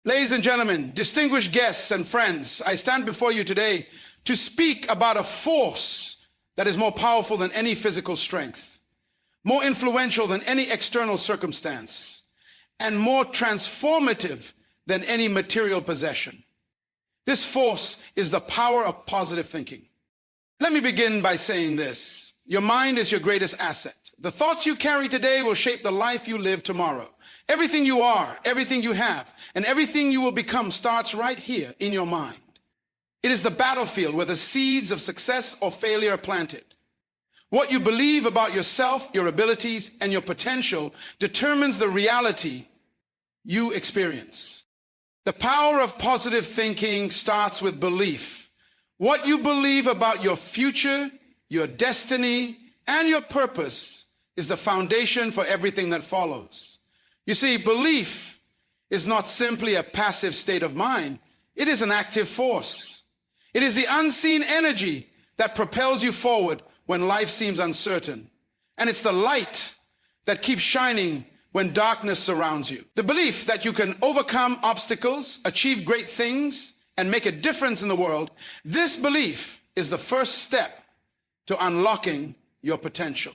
Ladies and gentlemen, distinguished guests and friends, I stand before you today to speak about a force that is more powerful than any physical strength, more influential than any external circumstance, and more transformative than any material possession. This force is the power of positive thinking. Let me begin by saying this. Your mind is your greatest asset. The thoughts you carry today will shape the life you live tomorrow. Everything you are, everything you have, and everything you will become starts right here in your mind. It is the battlefield where the seeds of success or failure are planted. What you believe about yourself, your abilities, and your potential determines the reality you experience. The power of positive thinking starts with belief. What you believe about your future, your destiny, and your purpose is the foundation for everything that follows. You see, belief is not simply a passive state of mind. It is an active force. It is the unseen energy that propels you forward when life seems uncertain. And it's the light that keeps shining when darkness surrounds you. The belief that you can overcome obstacles, achieve great things, and make a difference in the world, this belief is the first step to unlocking your potential.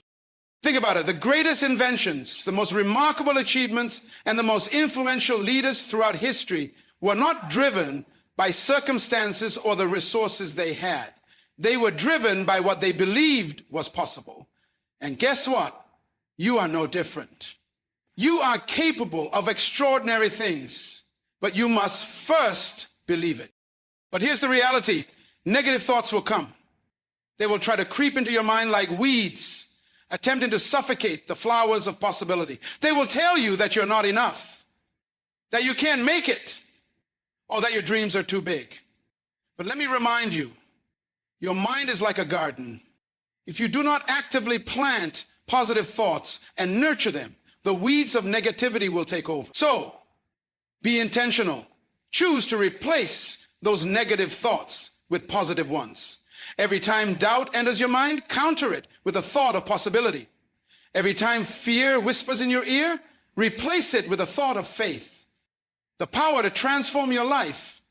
Think about it. The greatest inventions, the most remarkable achievements, and the most influential leaders throughout history were not driven by circumstances or the resources they had. They were driven by what they believed was possible. And guess what? You are no different. You are capable of extraordinary things, but you must first believe it. But here's the reality. Negative thoughts will come. They will try to creep into your mind like weeds, attempting to suffocate the flowers of possibility. They will tell you that you're not enough, that you can't make it, or that your dreams are too big. But let me remind you, your mind is like a garden. If you do not actively plant positive thoughts and nurture them, the weeds of negativity will take over. So, be intentional. Choose to replace those negative thoughts with positive ones. Every time doubt enters your mind, counter it with a thought of possibility. Every time fear whispers in your ear, replace it with a thought of faith. The power to transform your life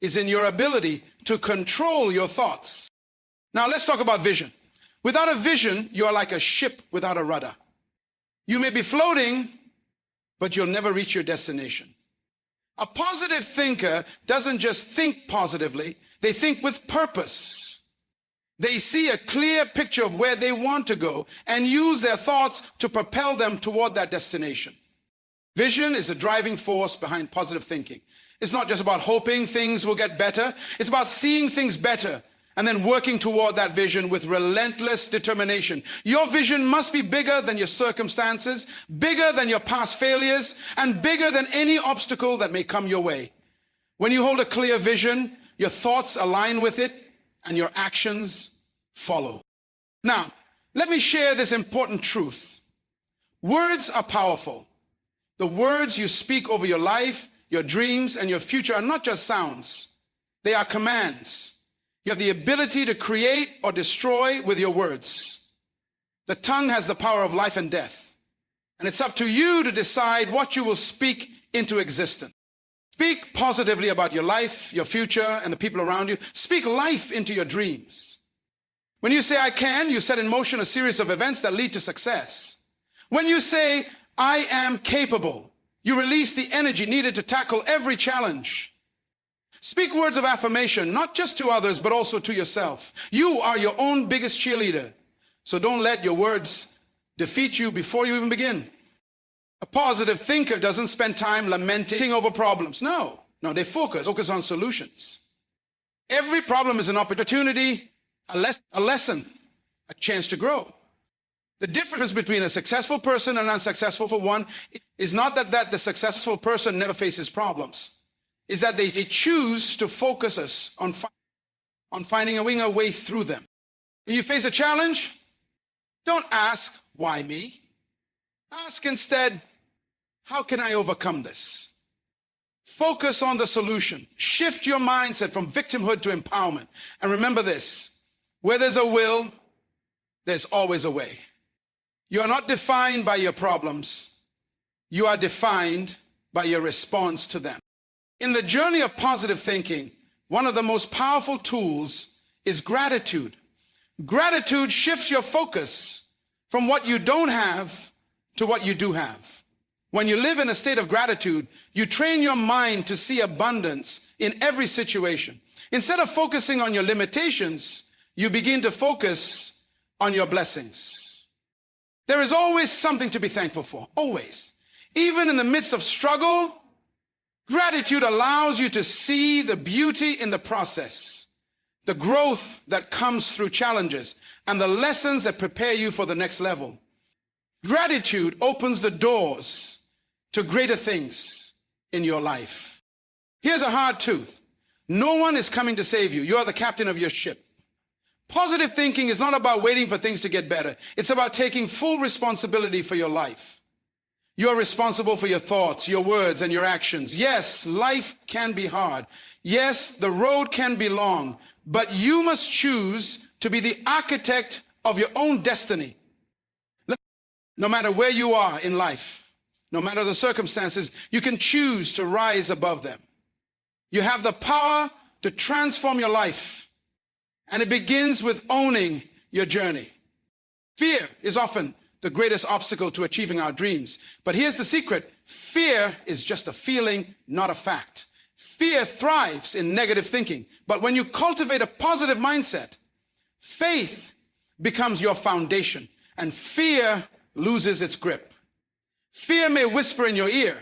is in your ability to control your thoughts. Now let's talk about vision. Without a vision, you are like a ship without a rudder. You may be floating, but you'll never reach your destination. A positive thinker doesn't just think positively, they think with purpose. They see a clear picture of where they want to go and use their thoughts to propel them toward that destination. Vision is the driving force behind positive thinking. It's not just about hoping things will get better. It's about seeing things better and then working toward that vision with relentless determination. Your vision must be bigger than your circumstances, bigger than your past failures, and bigger than any obstacle that may come your way. When you hold a clear vision, your thoughts align with it, and your actions follow. Now, let me share this important truth. Words are powerful. The words you speak over your life, your dreams, and your future are not just sounds. They are commands. You have the ability to create or destroy with your words. The tongue has the power of life and death. And it's up to you to decide what you will speak into existence. Speak positively about your life, your future, and the people around you. Speak life into your dreams. When you say, I can, you set in motion a series of events that lead to success. When you say, I am capable, you release the energy needed to tackle every challenge. Speak words of affirmation, not just to others, but also to yourself. You are your own biggest cheerleader. So don't let your words defeat you before you even begin. A positive thinker doesn't spend time lamenting over problems. No, they focus on solutions. Every problem is an opportunity, a lesson, a chance to grow. The difference between a successful person and an unsuccessful one is not that the successful person never faces problems. Is that they choose to focus us on finding a way through them. When you face a challenge, don't ask, why me? Ask instead, how can I overcome this? Focus on the solution. Shift your mindset from victimhood to empowerment. And remember this, where there's a will, there's always a way. You are not defined by your problems. You are defined by your response to them. In the journey of positive thinking, one of the most powerful tools is gratitude. Gratitude shifts your focus from what you don't have to what you do have. When you live in a state of gratitude, you train your mind to see abundance in every situation. Instead of focusing on your limitations, you begin to focus on your blessings. There is always something to be thankful for, always. Even in the midst of struggle, gratitude allows you to see the beauty in the process, the growth that comes through challenges, and the lessons that prepare you for the next level. Gratitude opens the doors to greater things in your life. Here's a hard truth. No one is coming to save you. You are the captain of your ship. Positive thinking is not about waiting for things to get better. It's about taking full responsibility for your life. You're responsible for your thoughts, your words, and your actions. Yes, life can be hard. Yes, the road can be long, but you must choose to be the architect of your own destiny. No matter where you are in life, no matter the circumstances, you can choose to rise above them. You have the power to transform your life, and it begins with owning your journey. Fear is often the greatest obstacle to achieving our dreams. But here's the secret. Fear is just a feeling, not a fact. Fear thrives in negative thinking. But when you cultivate a positive mindset, faith becomes your foundation, and fear loses its grip. Fear may whisper in your ear,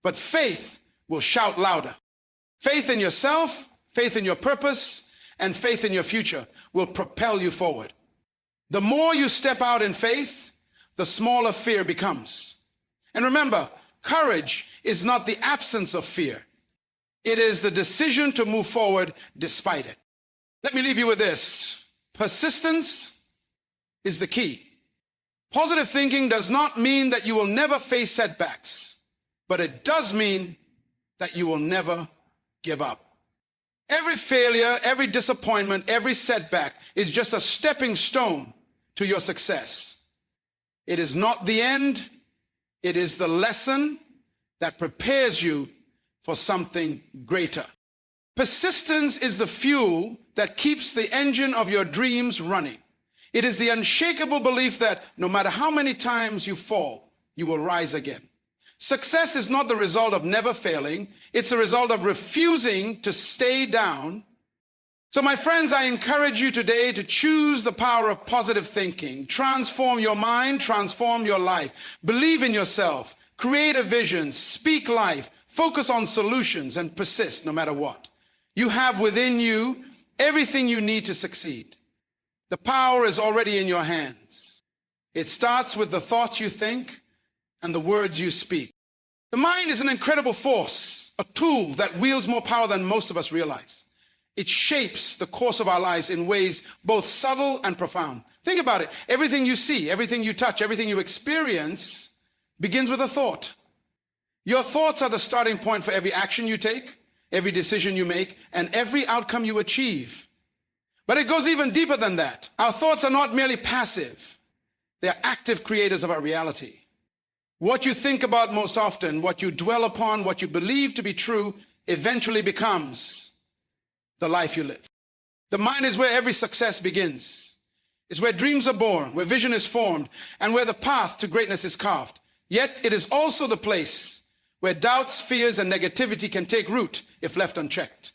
but faith will shout louder. Faith in yourself, faith in your purpose, and faith in your future will propel you forward. The more you step out in faith, the smaller fear becomes. And remember, courage is not the absence of fear. It is the decision to move forward despite it. Let me leave you with this. Persistence is the key. Positive thinking does not mean that you will never face setbacks, but it does mean that you will never give up. Every failure, every disappointment, every setback is just a stepping stone to your success. It is not the end. It is the lesson that prepares you for something greater. Persistence is the fuel that keeps the engine of your dreams running. It is the unshakable belief that no matter how many times you fall, you will rise again. Success is not the result of never failing. It's the result of refusing to stay down. So my friends, I encourage you today to choose the power of positive thinking. Transform your mind, transform your life. Believe in yourself, create a vision, speak life, focus on solutions, and persist no matter what. You have within you everything you need to succeed. The power is already in your hands. It starts with the thoughts you think and the words you speak. The mind is an incredible force, a tool that wields more power than most of us realize. It shapes the course of our lives in ways both subtle and profound. Think about it. Everything you see, everything you touch, everything you experience begins with a thought. Your thoughts are the starting point for every action you take, every decision you make, and every outcome you achieve. But it goes even deeper than that. Our thoughts are not merely passive. They are active creators of our reality. What you think about most often, what you dwell upon, what you believe to be true, eventually becomes the life you live. The mind is where every success begins. It's where dreams are born, where vision is formed, and where the path to greatness is carved. Yet it is also the place where doubts, fears, and negativity can take root if left unchecked.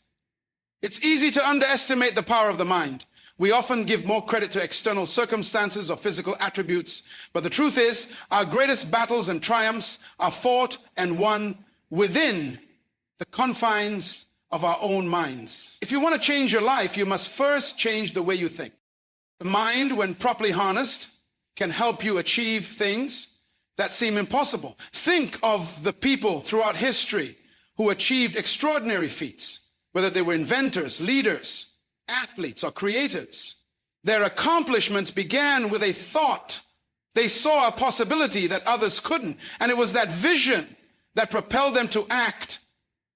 It's easy to underestimate the power of the mind. We often give more credit to external circumstances or physical attributes, but the truth is, our greatest battles and triumphs are fought and won within the confines of our own minds. If you want to change your life, you must first change the way you think. The mind, when properly harnessed, can help you achieve things that seem impossible. Think of the people throughout history who achieved extraordinary feats, whether they were inventors, leaders, athletes, or creatives. Their accomplishments began with a thought. They saw a possibility that others couldn't, and it was that vision that propelled them to act,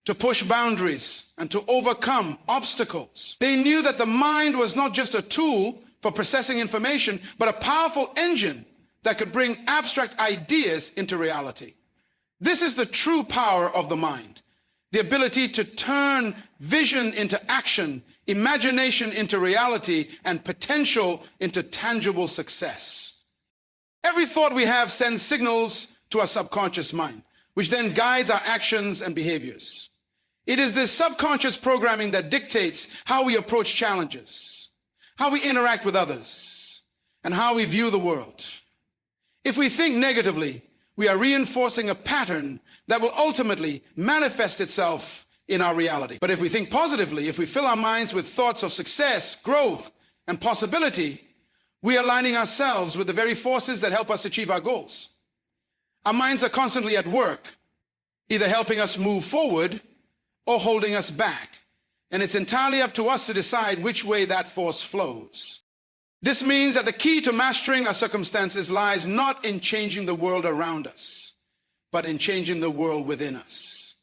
to push boundaries, and to overcome obstacles. They knew that the mind was not just a tool for processing information, but a powerful engine that could bring abstract ideas into reality. This is the true power of the mind. the ability to turn vision into action, imagination into reality, and potential into tangible success. Every thought we have sends signals to our subconscious mind, which then guides our actions and behaviors. It is this subconscious programming that dictates how we approach challenges, how we interact with others, and how we view the world. If we think negatively, we are reinforcing a pattern that will ultimately manifest itself in our reality. But if we think positively, if we fill our minds with thoughts of success, growth, and possibility, we are aligning ourselves with the very forces that help us achieve our goals. Our minds are constantly at work, either helping us move forward or holding us back. And it's entirely up to us to decide which way that force flows. This means that the key to mastering our circumstances lies not in changing the world around us, but in changing the world within us.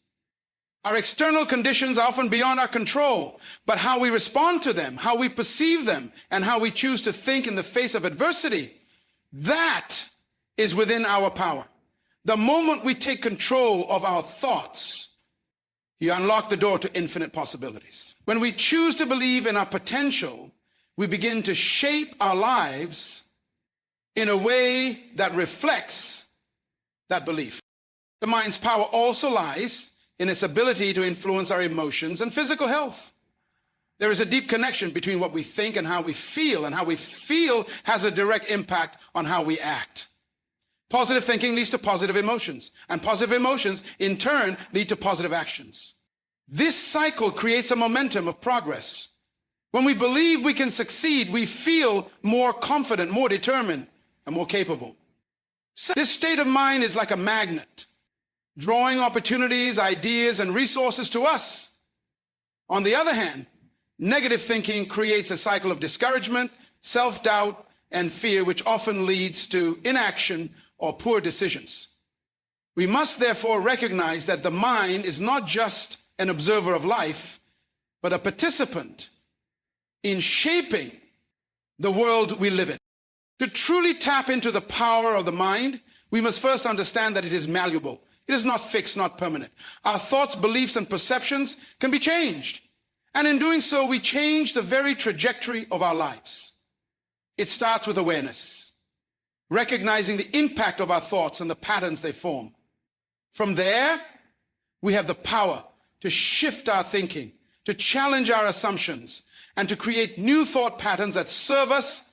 Our external conditions are often beyond our control, but how we respond to them, how we perceive them, and how we choose to think in the face of adversity, that is within our power. The moment we take control of our thoughts, you unlock the door to infinite possibilities. When we choose to believe in our potential, we begin to shape our lives in a way that reflects that belief. The mind's power also lies in its ability to influence our emotions and physical health. There is a deep connection between what we think and how we feel, and how we feel has a direct impact on how we act. Positive thinking leads to positive emotions, and positive emotions in turn lead to positive actions. This cycle creates a momentum of progress. When we believe we can succeed, we feel more confident, more determined, and more capable. So this state of mind is like a magnet, drawing opportunities, ideas, and resources to us. On the other hand, negative thinking creates a cycle of discouragement, self-doubt, and fear, which often leads to inaction or poor decisions. We must therefore recognize that the mind is not just an observer of life, but a participant in shaping the world we live in. To truly tap into the power of the mind, we must first understand that it is malleable. It is not fixed, not permanent. Our thoughts, beliefs, and perceptions can be changed. And in doing so, we change the very trajectory of our lives. It starts with awareness, recognizing the impact of our thoughts and the patterns they form. From there, we have the power to shift our thinking, to challenge our assumptions, and to create new thought patterns that serve us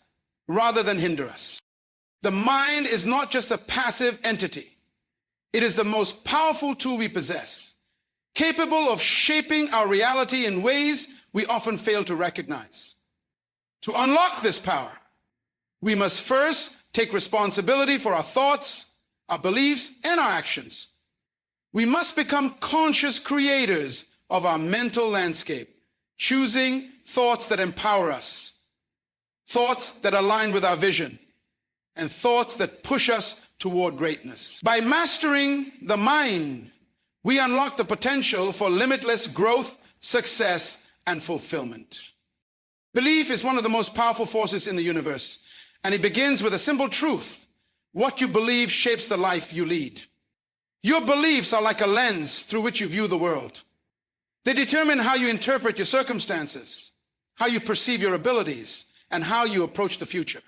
rather than hinder us. The mind is not just a passive entity. It is the most powerful tool we possess, capable of shaping our reality in ways we often fail to recognize. To unlock this power, we must first take responsibility for our thoughts, our beliefs, and our actions. We must become conscious creators of our mental landscape, choosing thoughts that empower us, thoughts that align with our vision, and thoughts that push us toward greatness. By mastering the mind, we unlock the potential for limitless growth, success, and fulfillment. Belief is one of the most powerful forces in the universe, and it begins with a simple truth. What you believe shapes the life you lead. Your beliefs are like a lens through which you view the world. They determine how you interpret your circumstances, how you perceive your abilities, and how you approach the future.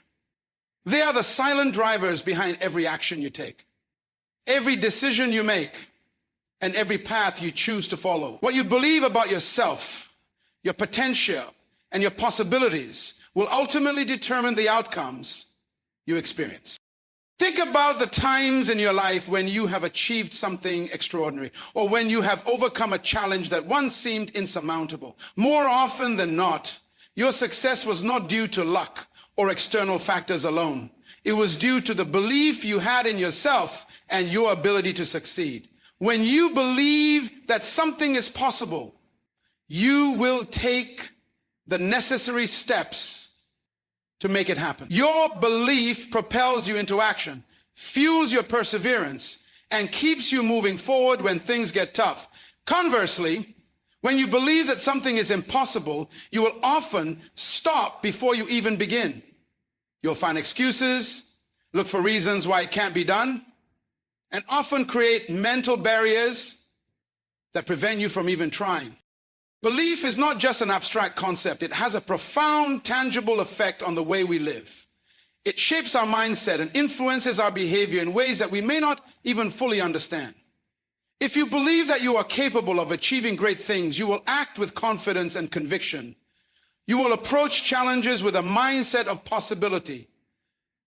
They are the silent drivers behind every action you take, every decision you make, and every path you choose to follow. What you believe about yourself, your potential, and your possibilities will ultimately determine the outcomes you experience. Think about the times in your life when you have achieved something extraordinary, or when you have overcome a challenge that once seemed insurmountable. More often than not, your success was not due to luck or external factors alone. It was due to the belief you had in yourself and your ability to succeed. When you believe that something is possible, you will take the necessary steps to make it happen. Your belief propels you into action, fuels your perseverance, and keeps you moving forward when things get tough. Conversely, when you believe that something is impossible, you will often stop before you even begin. You'll find excuses, look for reasons why it can't be done, and often create mental barriers that prevent you from even trying. Belief is not just an abstract concept. It has a profound, tangible effect on the way we live. It shapes our mindset and influences our behavior in ways that we may not even fully understand. If you believe that you are capable of achieving great things, you will act with confidence and conviction. You will approach challenges with a mindset of possibility,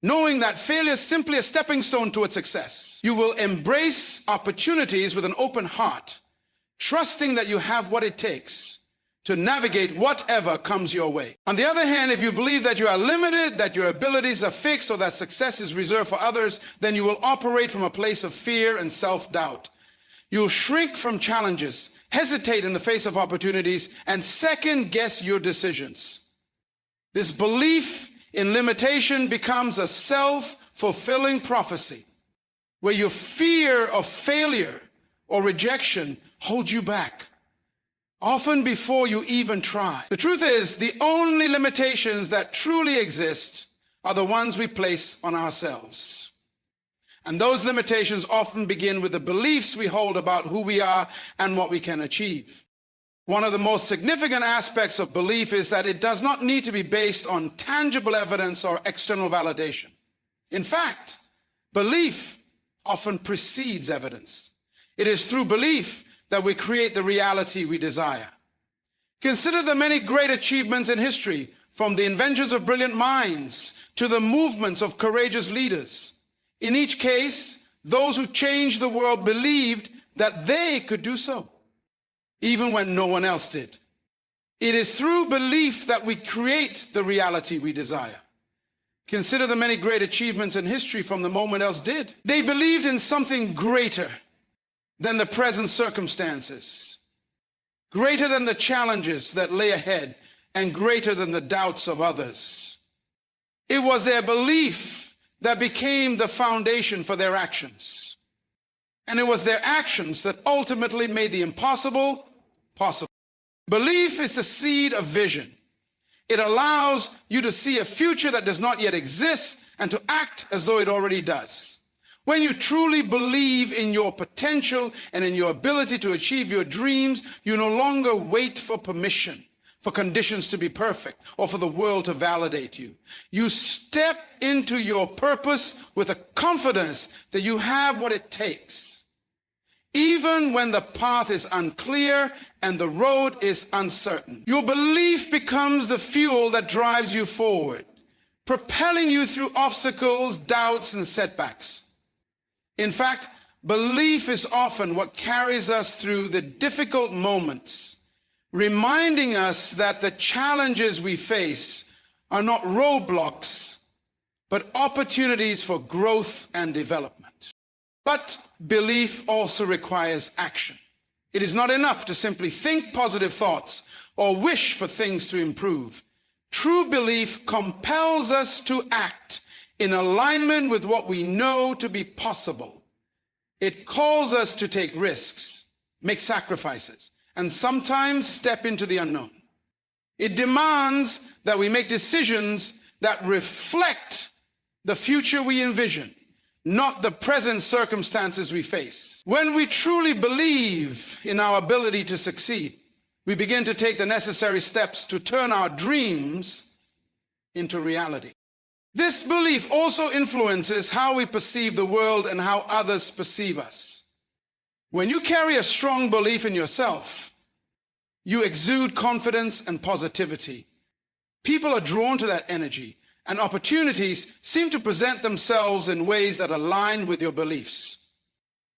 knowing that failure is simply a stepping stone toward success. You will embrace opportunities with an open heart, trusting that you have what it takes to navigate whatever comes your way. On the other hand, if you believe that you are limited, that your abilities are fixed, or that success is reserved for others, then you will operate from a place of fear and self-doubt. You'll shrink from challenges, hesitate in the face of opportunities, and second-guess your decisions. This belief in limitation becomes a self-fulfilling prophecy, where your fear of failure or rejection holds you back, often before you even try. The truth is, the only limitations that truly exist are the ones we place on ourselves. And those limitations often begin with the beliefs we hold about who we are and what we can achieve. One of the most significant aspects of belief is that it does not need to be based on tangible evidence or external validation. In fact, belief often precedes evidence. It is through belief that we create the reality we desire. Consider the many great achievements in history, from the inventions of brilliant minds to the movements of courageous leaders. In each case, those who changed the world believed that they could do so, even when no one else did. It is through belief that we create the reality we desire. Consider the many great achievements in history from the moment else did. They believed in something greater than the present circumstances, greater than the challenges that lay ahead, and greater than the doubts of others. It was their belief that became the foundation for their actions. And it was their actions that ultimately made the impossible possible. Belief is the seed of vision. It allows you to see a future that does not yet exist and to act as though it already does. When you truly believe in your potential and in your ability to achieve your dreams, you no longer wait for permission, for conditions to be perfect, or for the world to validate you. You step into your purpose with a confidence that you have what it takes, even when the path is unclear and the road is uncertain. Your belief becomes the fuel that drives you forward, propelling you through obstacles, doubts, and setbacks. In fact, belief is often what carries us through the difficult moments, reminding us that the challenges we face are not roadblocks, but opportunities for growth and development. But belief also requires action. It is not enough to simply think positive thoughts or wish for things to improve. True belief compels us to act in alignment with what we know to be possible. It calls us to take risks, make sacrifices, and sometimes step into the unknown. It demands that we make decisions that reflect the future we envision, not the present circumstances we face. When we truly believe in our ability to succeed, we begin to take the necessary steps to turn our dreams into reality. This belief also influences how we perceive the world and how others perceive us. When you carry a strong belief in yourself, you exude confidence and positivity. People are drawn to that energy, and opportunities seem to present themselves in ways that align with your beliefs.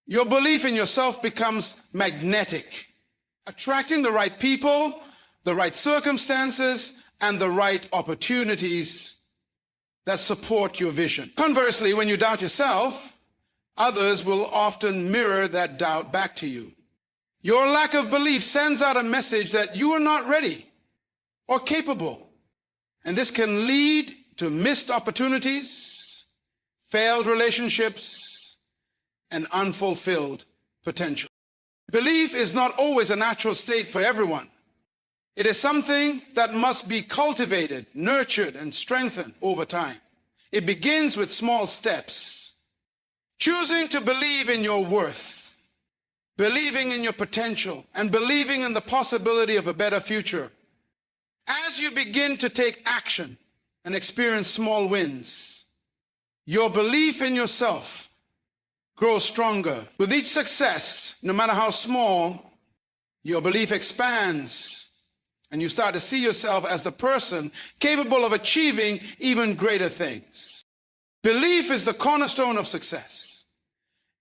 Your belief in yourself becomes magnetic, attracting the right people, the right circumstances, and the right opportunities that support your vision. Conversely, when you doubt yourself, others will often mirror that doubt back to you. Your lack of belief sends out a message that you are not ready or capable. And this can lead to missed opportunities, failed relationships, and unfulfilled potential. Belief is not always a natural state for everyone. It is something that must be cultivated, nurtured, and strengthened over time. It begins with small steps. Choosing to believe in your worth, believing in your potential, and believing in the possibility of a better future. As you begin to take action and experience small wins, your belief in yourself grows stronger. With each success, no matter how small, your belief expands, and you start to see yourself as the person capable of achieving even greater things. Belief is the cornerstone of success.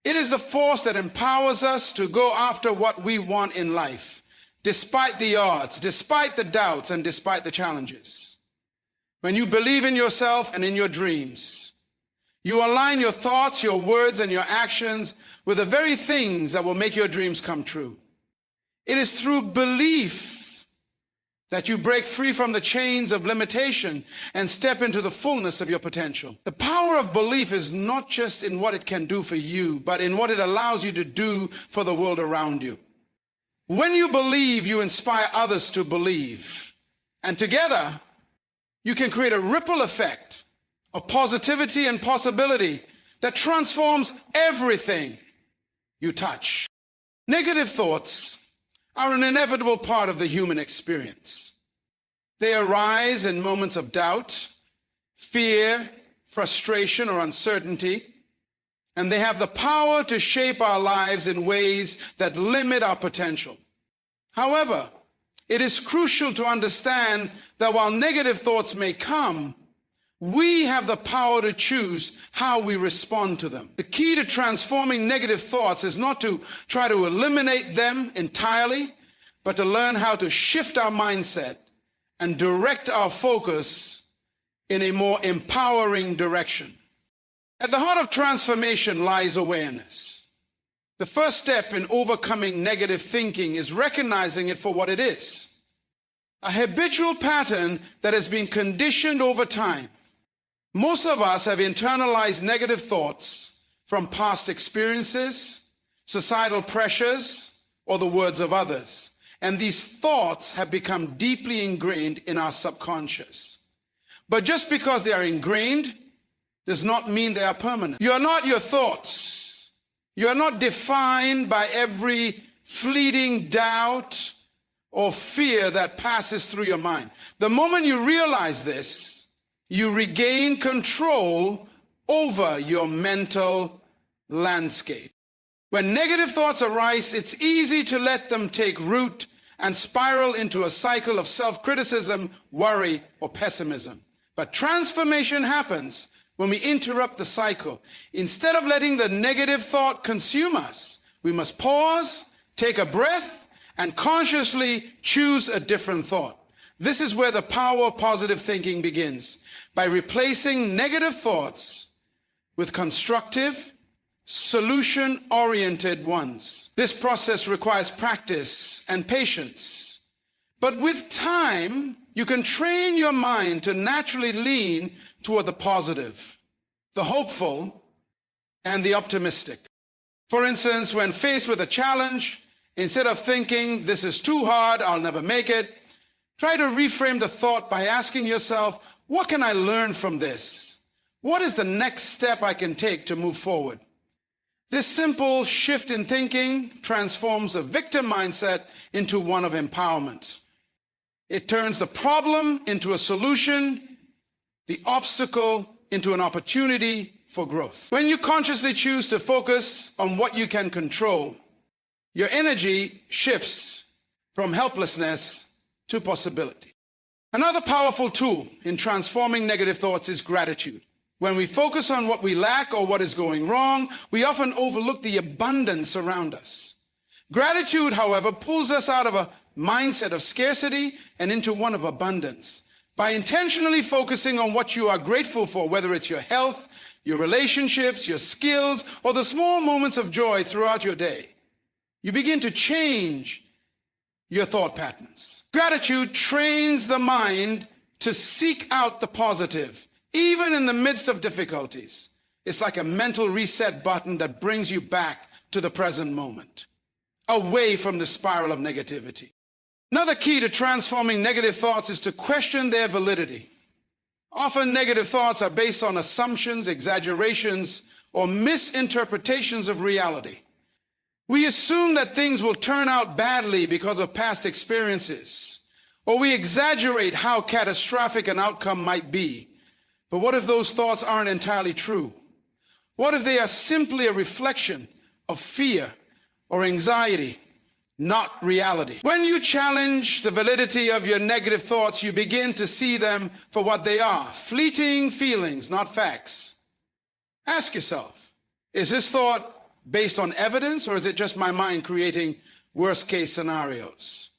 It is the force that empowers us to go after what we want in life, despite the odds, despite the doubts, and despite the challenges. When you believe in yourself and in your dreams, you align your thoughts, your words, and your actions with the very things that will make your dreams come true. It is through belief that you break free from the chains of limitation and step into the fullness of your potential. The power of belief is not just in what it can do for you, but in what it allows you to do for the world around you. When you believe, you inspire others to believe. And together, you can create a ripple effect of positivity and possibility that transforms everything you touch. Negative thoughts are an inevitable part of the human experience. They arise in moments of doubt, fear, frustration, or uncertainty, and they have the power to shape our lives in ways that limit our potential. However, it is crucial to understand that while negative thoughts may come, we have the power to choose how we respond to them. The key to transforming negative thoughts is not to try to eliminate them entirely, but to learn how to shift our mindset and direct our focus in a more empowering direction. At the heart of transformation lies awareness. The first step in overcoming negative thinking is recognizing it for what it is: a habitual pattern that has been conditioned over time. Most of us have internalized negative thoughts from past experiences, societal pressures, or the words of others. And these thoughts have become deeply ingrained in our subconscious. But just because they are ingrained does not mean they are permanent. You are not your thoughts. You are not defined by every fleeting doubt or fear that passes through your mind. The moment you realize this, you regain control over your mental landscape. When negative thoughts arise, it's easy to let them take root and spiral into a cycle of self-criticism, worry, or pessimism. But transformation happens when we interrupt the cycle. Instead of letting the negative thought consume us, we must pause, take a breath, and consciously choose a different thought. This is where the power of positive thinking begins, by replacing negative thoughts with constructive, solution-oriented ones. This process requires practice and patience. But with time, you can train your mind to naturally lean toward the positive, the hopeful, and the optimistic. For instance, when faced with a challenge, instead of thinking, "This is too hard, I'll never make it," try to reframe the thought by asking yourself, "What can I learn from this? What is the next step I can take to move forward?" This simple shift in thinking transforms a victim mindset into one of empowerment. It turns the problem into a solution, the obstacle into an opportunity for growth. When you consciously choose to focus on what you can control, your energy shifts from helplessness to possibility. Another powerful tool in transforming negative thoughts is gratitude. When we focus on what we lack or what is going wrong, we often overlook the abundance around us. Gratitude, however, pulls us out of a mindset of scarcity and into one of abundance. By intentionally focusing on what you are grateful for, whether it's your health, your relationships, your skills, or the small moments of joy throughout your day, you begin to change your thought patterns. Gratitude trains the mind to seek out the positive, even in the midst of difficulties. It's like a mental reset button that brings you back to the present moment, away from the spiral of negativity. Another key to transforming negative thoughts is to question their validity. Often negative thoughts are based on assumptions, exaggerations, or misinterpretations of reality. We assume that things will turn out badly because of past experiences, or we exaggerate how catastrophic an outcome might be. But what if those thoughts aren't entirely true? What if they are simply a reflection of fear or anxiety, not reality? When you challenge the validity of your negative thoughts, you begin to see them for what they are, fleeting feelings, not facts. Ask yourself, is this thought based on evidence, or is it just my mind creating worst-case scenarios?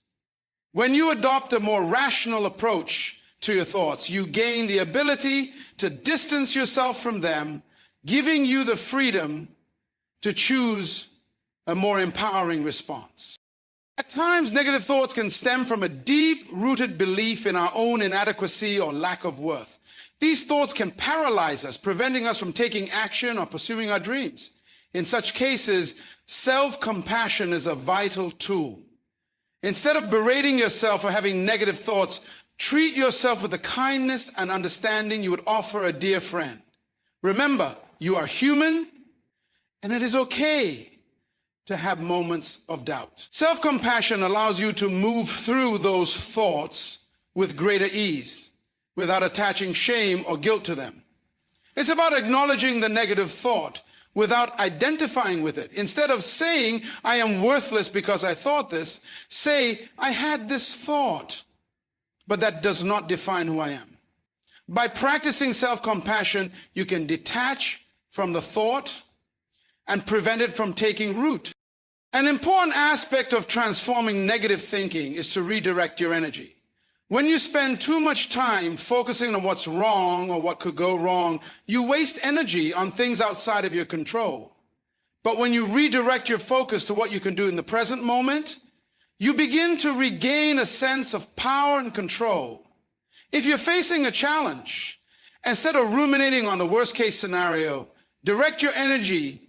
When you adopt a more rational approach to your thoughts, you gain the ability to distance yourself from them, giving you the freedom to choose a more empowering response. At times, negative thoughts can stem from a deep-rooted belief in our own inadequacy or lack of worth. These thoughts can paralyze us, preventing us from taking action or pursuing our dreams. In such cases, self-compassion is a vital tool. Instead of berating yourself for having negative thoughts, treat yourself with the kindness and understanding you would offer a dear friend. Remember, you are human, and it is okay to have moments of doubt. Self-compassion allows you to move through those thoughts with greater ease, without attaching shame or guilt to them. It's about acknowledging the negative thought without identifying with it. Instead of saying, I am worthless because I thought this, say, I had this thought, but that does not define who I am. By practicing self-compassion, you can detach from the thought and prevent it from taking root. An important aspect of transforming negative thinking is to redirect your energy. When you spend too much time focusing on what's wrong or what could go wrong, you waste energy on things outside of your control. But when you redirect your focus to what you can do in the present moment, you begin to regain a sense of power and control. If you're facing a challenge, instead of ruminating on the worst-case scenario, direct your energy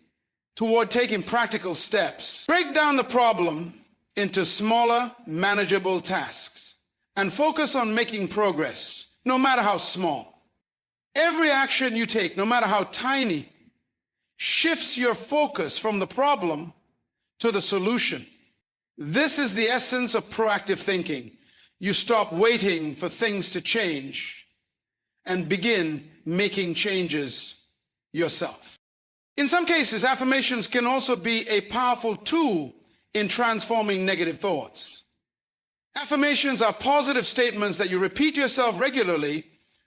toward taking practical steps. Break down the problem into smaller, manageable tasks and focus on making progress, no matter how small. Every action you take, no matter how tiny, shifts your focus from the problem to the solution. This is the essence of proactive thinking. You stop waiting for things to change and begin making changes yourself. In some cases, affirmations can also be a powerful tool in transforming negative thoughts. Affirmations are positive statements that you repeat yourself regularly,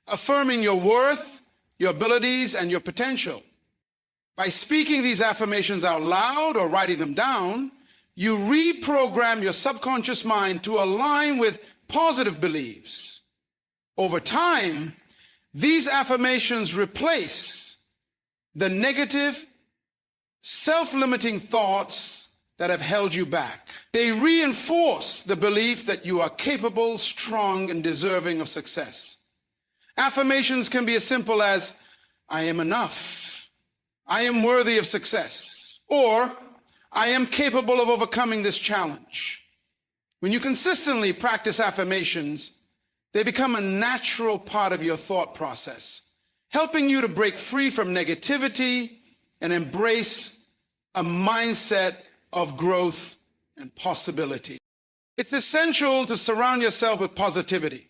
affirming your worth, your abilities, and your potential. By speaking these affirmations out loud or writing them down, you reprogram your subconscious mind to align with positive beliefs. Over time, these affirmations replace the negative, self-limiting thoughts that have held you back. They reinforce the belief that you are capable, strong, and deserving of success. Affirmations can be as simple as, I am enough, I am worthy of success, or I am capable of overcoming this challenge. When you consistently practice affirmations, they become a natural part of your thought process, helping you to break free from negativity and embrace a mindset of growth and possibility. It's essential to surround yourself with positivity.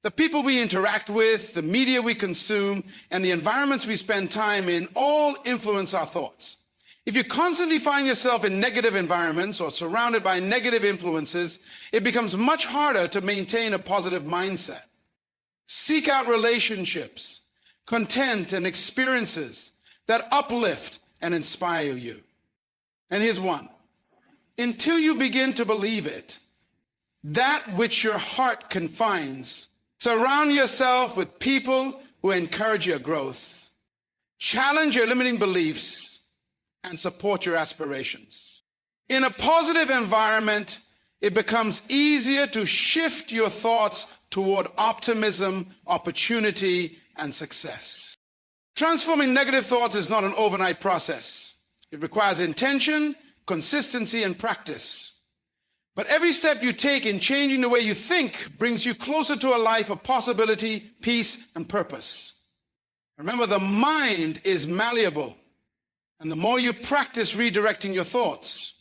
The people we interact with, the media we consume, and the environments we spend time in all influence our thoughts. If you constantly find yourself in negative environments or surrounded by negative influences, it becomes much harder to maintain a positive mindset. Seek out relationships, content, and experiences that uplift and inspire you. And here's one. Until you begin to believe it, that which your heart confines, surround yourself with people who encourage your growth, challenge your limiting beliefs, and support your aspirations. In a positive environment, it becomes easier to shift your thoughts toward optimism, opportunity, and success. Transforming negative thoughts is not an overnight process. It requires intention, consistency, and practice. But every step you take in changing the way you think brings you closer to a life of possibility, peace, and purpose. Remember, the mind is malleable, and the more you practice redirecting your thoughts,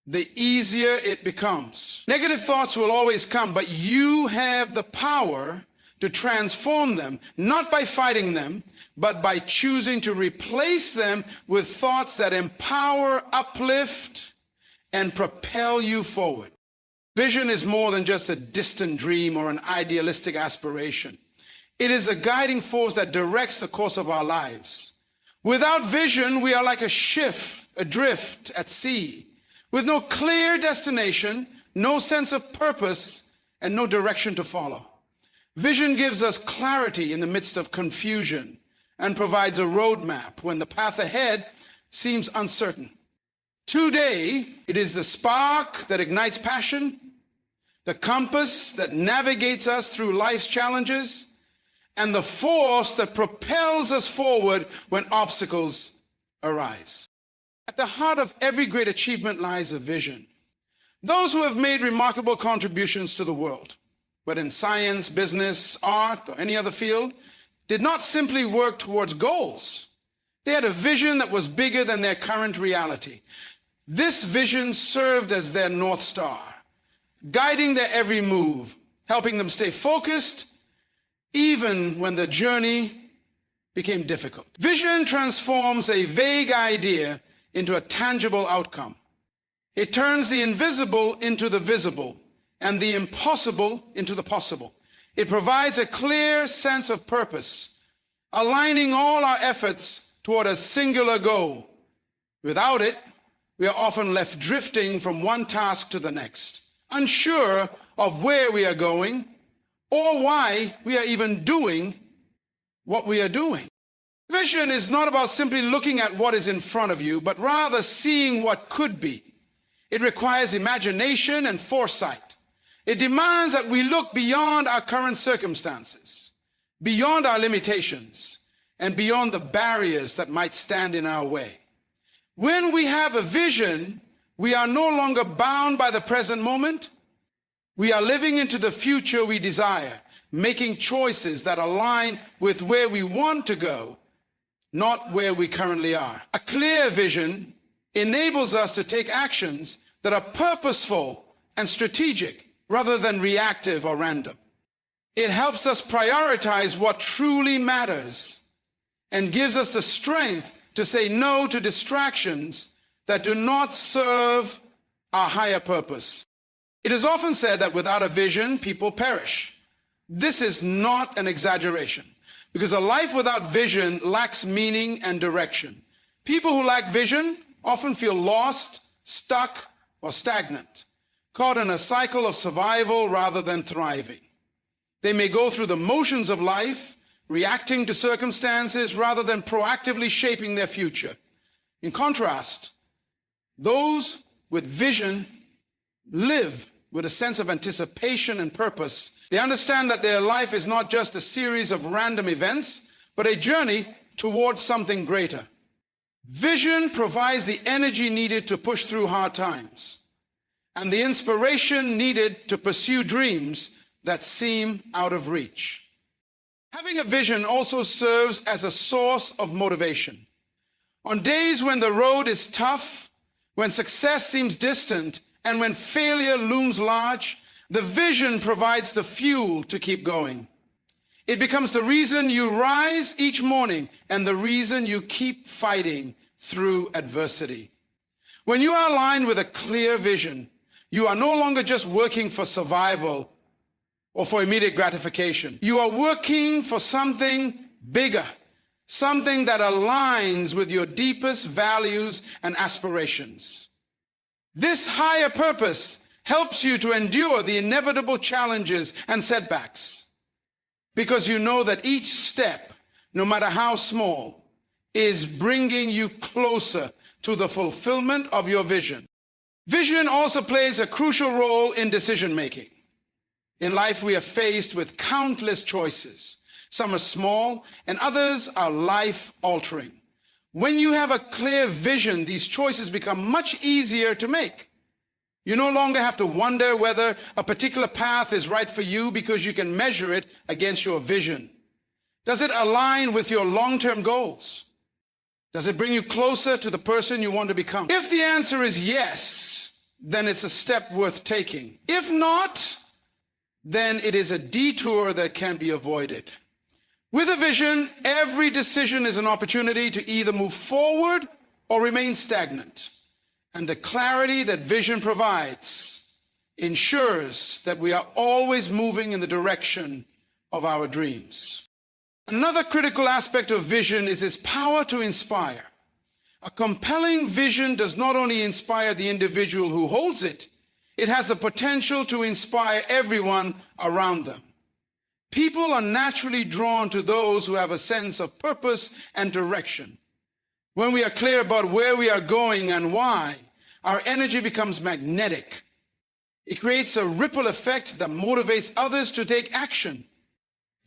the easier it becomes. Negative thoughts will always come, but you have the power to transform them, not by fighting them, but by choosing to replace them with thoughts that empower, uplift, and propel you forward. Vision is more than just a distant dream or an idealistic aspiration. It is a guiding force that directs the course of our lives. Without vision, we are like a ship adrift at sea, with no clear destination, no sense of purpose, and no direction to follow. Vision gives us clarity in the midst of confusion and provides a roadmap when the path ahead seems uncertain. Today, it is the spark that ignites passion, the compass that navigates us through life's challenges, and the force that propels us forward when obstacles arise. At the heart of every great achievement lies a vision. Those who have made remarkable contributions to the world, whether in science, business, art, or any other field, did not simply work towards goals. They had a vision that was bigger than their current reality. This vision served as their North Star, guiding their every move, helping them stay focused even when the journey became difficult. Vision transforms a vague idea into a tangible outcome. It turns the invisible into the visible and the impossible into the possible. It provides a clear sense of purpose, aligning all our efforts toward a singular goal. Without it, we are often left drifting from one task to the next, unsure of where we are going or why we are even doing what we are doing. Vision is not about simply looking at what is in front of you, but rather seeing what could be. It requires imagination and foresight. It demands that we look beyond our current circumstances, beyond our limitations, and beyond the barriers that might stand in our way. When we have a vision, we are no longer bound by the present moment. We are living into the future we desire, making choices that align with where we want to go, not where we currently are. A clear vision enables us to take actions that are purposeful and strategic rather than reactive or random. It helps us prioritize what truly matters and gives us the strength to say no to distractions that do not serve our higher purpose. It is often said that without a vision, people perish. This is not an exaggeration, because a life without vision lacks meaning and direction. People who lack vision often feel lost, stuck, or stagnant, caught in a cycle of survival rather than thriving. They may go through the motions of life, reacting to circumstances rather than proactively shaping their future. In contrast, those with vision live with a sense of anticipation and purpose. They understand that their life is not just a series of random events, but a journey towards something greater. Vision provides the energy needed to push through hard times and the inspiration needed to pursue dreams that seem out of reach. Having a vision also serves as a source of motivation. On days when the road is tough, when success seems distant, and when failure looms large, the vision provides the fuel to keep going. It becomes the reason you rise each morning and the reason you keep fighting through adversity. When you are aligned with a clear vision, you are no longer just working for survival or for immediate gratification. You are working for something bigger, something that aligns with your deepest values and aspirations. This higher purpose helps you to endure the inevitable challenges and setbacks, because you know that each step, no matter how small, is bringing you closer to the fulfillment of your vision. Vision also plays a crucial role in decision making. In life, we are faced with countless choices. Some are small and others are life-altering. When you have a clear vision, these choices become much easier to make. You no longer have to wonder whether a particular path is right for you because you can measure it against your vision. Does it align with your long-term goals? Does it bring you closer to the person you want to become? If the answer is yes, then it's a step worth taking. If not, then it is a detour that can be avoided. With a vision, every decision is an opportunity to either move forward or remain stagnant. And the clarity that vision provides ensures that we are always moving in the direction of our dreams. Another critical aspect of vision is its power to inspire. A compelling vision does not only inspire the individual who holds it, it has the potential to inspire everyone around them. People are naturally drawn to those who have a sense of purpose and direction. When we are clear about where we are going and why, our energy becomes magnetic. It creates a ripple effect that motivates others to take action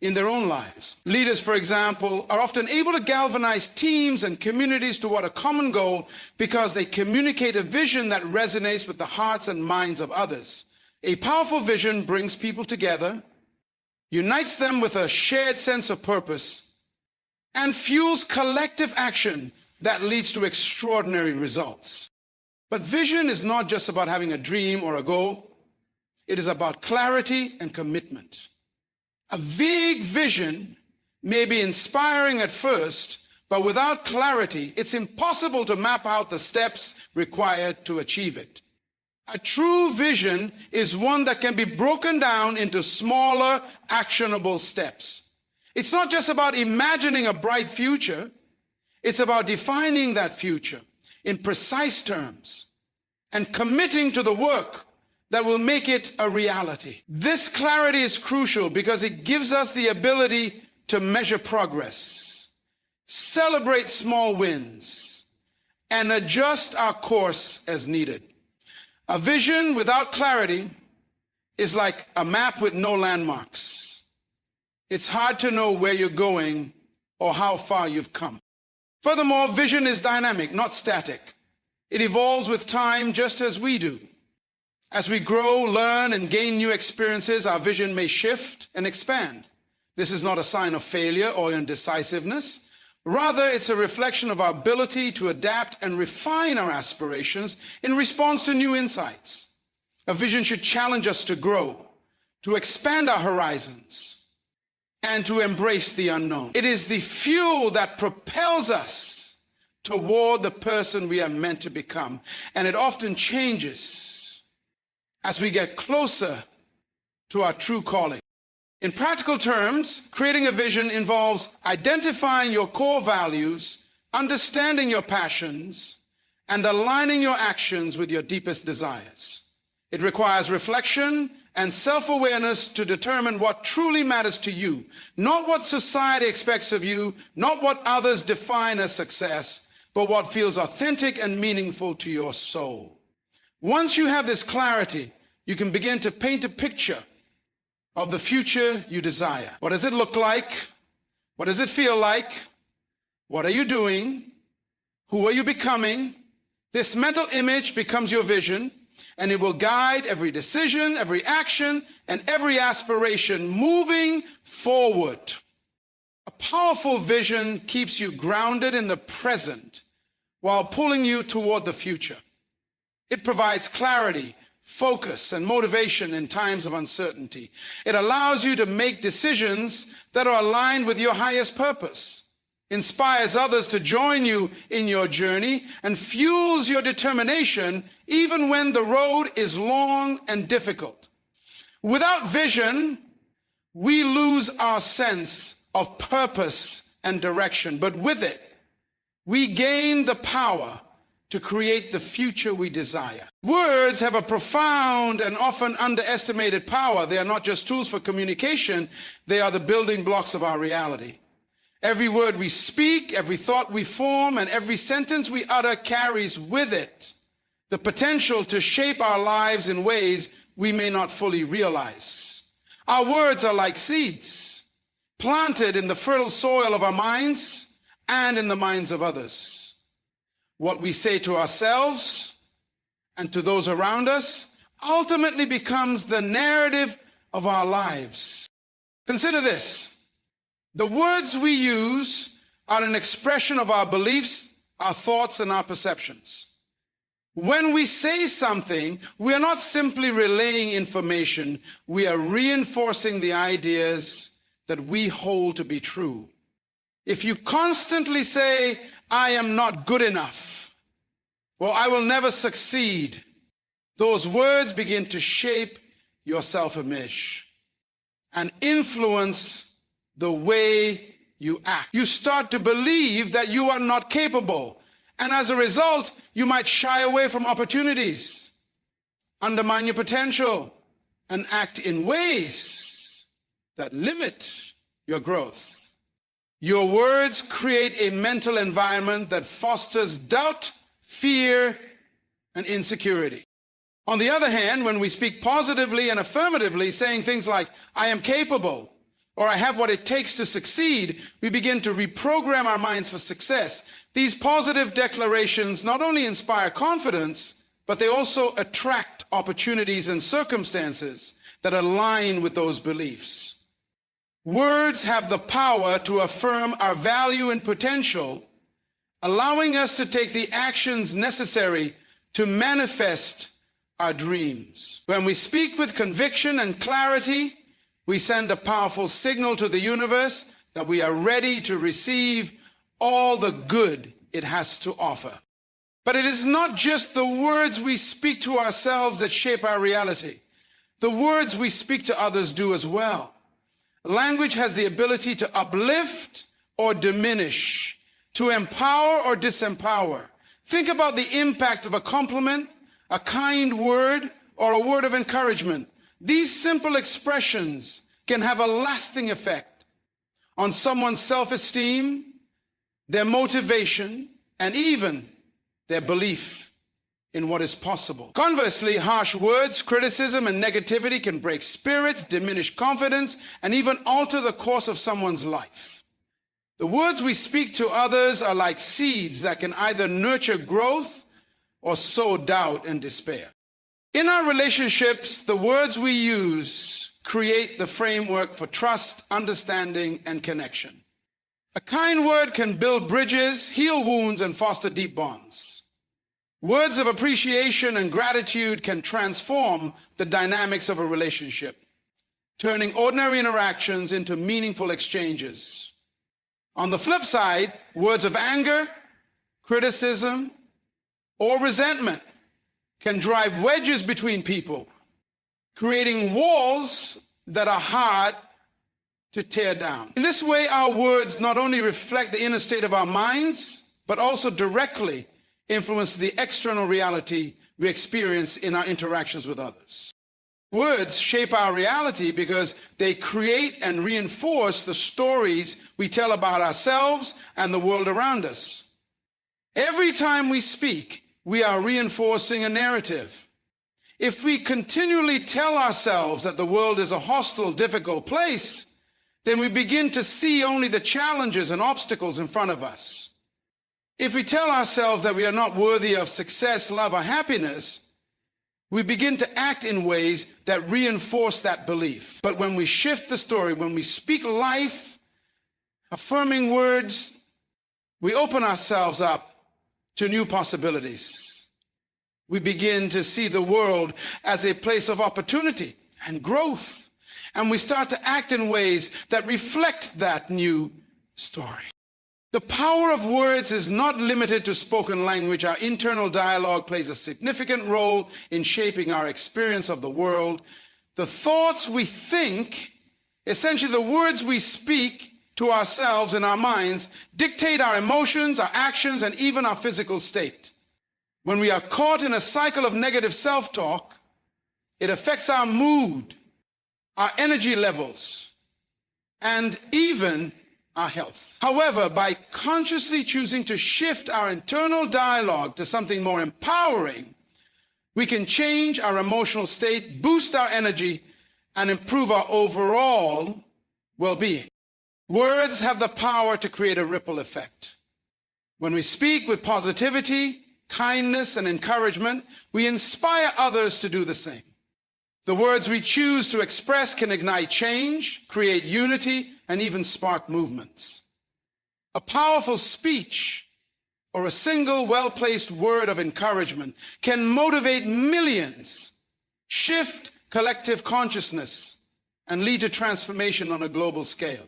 in their own lives. Leaders, for example, are often able to galvanize teams and communities toward a common goal because they communicate a vision that resonates with the hearts and minds of others. A powerful vision brings people together, unites them with a shared sense of purpose, and fuels collective action that leads to extraordinary results. But vision is not just about having a dream or a goal. It is about clarity and commitment. A vague vision may be inspiring at first, but without clarity, it's impossible to map out the steps required to achieve it. A true vision is one that can be broken down into smaller, actionable steps. It's not just about imagining a bright future. It's about defining that future in precise terms and committing to the work that will make it a reality. This clarity is crucial because it gives us the ability to measure progress, celebrate small wins, and adjust our course as needed. A vision without clarity is like a map with no landmarks. It's hard to know where you're going or how far you've come. Furthermore, vision is dynamic, not static. It evolves with time just as we do. As we grow, learn, and gain new experiences, our vision may shift and expand. This is not a sign of failure or indecisiveness. Rather, it's a reflection of our ability to adapt and refine our aspirations in response to new insights. A vision should challenge us to grow, to expand our horizons, and to embrace the unknown. It is the fuel that propels us toward the person we are meant to become, and it often changes as we get closer to our true calling. In practical terms, creating a vision involves identifying your core values, understanding your passions, and aligning your actions with your deepest desires. It requires reflection and self-awareness to determine what truly matters to you, not what society expects of you, not what others define as success, but what feels authentic and meaningful to your soul. Once you have this clarity, you can begin to paint a picture of the future you desire. What does it look like? What does it feel like? What are you doing? Who are you becoming? This mental image becomes your vision, and it will guide every decision, every action, and every aspiration moving forward. A powerful vision keeps you grounded in the present while pulling you toward the future. It provides clarity, focus, and motivation in times of uncertainty. It allows you to make decisions that are aligned with your highest purpose, inspires others to join you in your journey, and fuels your determination even when the road is long and difficult. Without vision, we lose our sense of purpose and direction, but with it, we gain the power to create the future we desire. Words have a profound and often underestimated power. They are not just tools for communication, they are the building blocks of our reality. Every word we speak, every thought we form, and every sentence we utter carries with it the potential to shape our lives in ways we may not fully realize. Our words are like seeds, planted in the fertile soil of our minds and in the minds of others. What we say to ourselves and to those around us ultimately becomes the narrative of our lives. Consider this. The words we use are an expression of our beliefs, our thoughts, and our perceptions. When we say something, we are not simply relaying information, we are reinforcing the ideas that we hold to be true. If you constantly say, I am not good enough, or I will never succeed, those words begin to shape your self-image and influence the way you act. You start to believe that you are not capable, and as a result, you might shy away from opportunities, undermine your potential, and act in ways that limit your growth. Your words create a mental environment that fosters doubt, fear, and insecurity. On the other hand, when we speak positively and affirmatively, saying things like, I am capable, or I have what it takes to succeed, we begin to reprogram our minds for success. These positive declarations not only inspire confidence, but they also attract opportunities and circumstances that align with those beliefs. Words have the power to affirm our value and potential, allowing us to take the actions necessary to manifest our dreams. When we speak with conviction and clarity, we send a powerful signal to the universe that we are ready to receive all the good it has to offer. But it is not just the words we speak to ourselves that shape our reality. The words we speak to others do as well. Language has the ability to uplift or diminish, to empower or disempower. Think about the impact of a compliment, a kind word, or a word of encouragement. These simple expressions can have a lasting effect on someone's self-esteem, their motivation, and even their belief in what is possible. Conversely, harsh words, criticism, and negativity can break spirits, diminish confidence, and even alter the course of someone's life. The words we speak to others are like seeds that can either nurture growth or sow doubt and despair. In our relationships, the words we use create the framework for trust, understanding, and connection. A kind word can build bridges, heal wounds, and foster deep bonds. Words of appreciation and gratitude can transform the dynamics of a relationship, turning ordinary interactions into meaningful exchanges. On the flip side, words of anger, criticism, or resentment can drive wedges between people, creating walls that are hard to tear down. In this way, our words not only reflect the inner state of our minds, but also directly influence the external reality we experience in our interactions with others. Words shape our reality because they create and reinforce the stories we tell about ourselves and the world around us. Every time we speak, we are reinforcing a narrative. If we continually tell ourselves that the world is a hostile, difficult place, then we begin to see only the challenges and obstacles in front of us. If we tell ourselves that we are not worthy of success, love, or happiness, we begin to act in ways that reinforce that belief. But when we shift the story, when we speak life, affirming words, we open ourselves up to new possibilities. We begin to see the world as a place of opportunity and growth, and we start to act in ways that reflect that new story. The power of words is not limited to spoken language. Our internal dialogue plays a significant role in shaping our experience of the world. The thoughts we think, essentially the words we speak to ourselves in our minds, dictate our emotions, our actions, and even our physical state. When we are caught in a cycle of negative self-talk, it affects our mood, our energy levels, and even our health. However, by consciously choosing to shift our internal dialogue to something more empowering, we can change our emotional state, boost our energy, and improve our overall well-being. Words have the power to create a ripple effect. When we speak with positivity, kindness, and encouragement, we inspire others to do the same. The words we choose to express can ignite change, create unity, and even spark movements. A powerful speech or a single well-placed word of encouragement can motivate millions, shift collective consciousness, and lead to transformation on a global scale.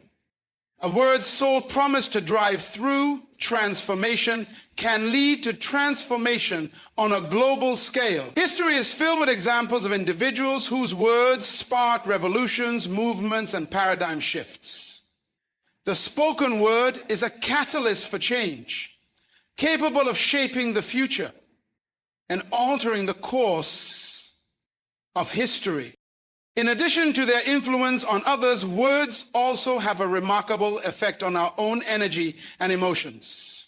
A word's sole promise to drive through transformation can lead to transformation on a global scale. History is filled with examples of individuals whose words sparked revolutions, movements, and paradigm shifts. The spoken word is a catalyst for change, capable of shaping the future and altering the course of history. In addition to their influence on others, words also have a remarkable effect on our own energy and emotions.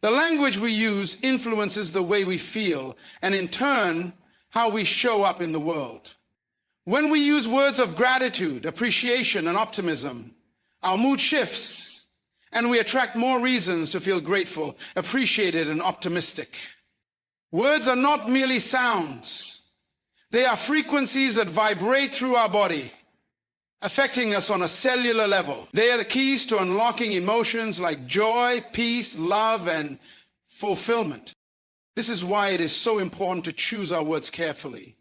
The language we use influences the way we feel and, in turn, how we show up in the world. When we use words of gratitude, appreciation, and optimism, our mood shifts, and we attract more reasons to feel grateful, appreciated, and optimistic. Words are not merely sounds. They are frequencies that vibrate through our body, affecting us on a cellular level. They are the keys to unlocking emotions like joy, peace, love, and fulfillment. This is why it is so important to choose our words carefully.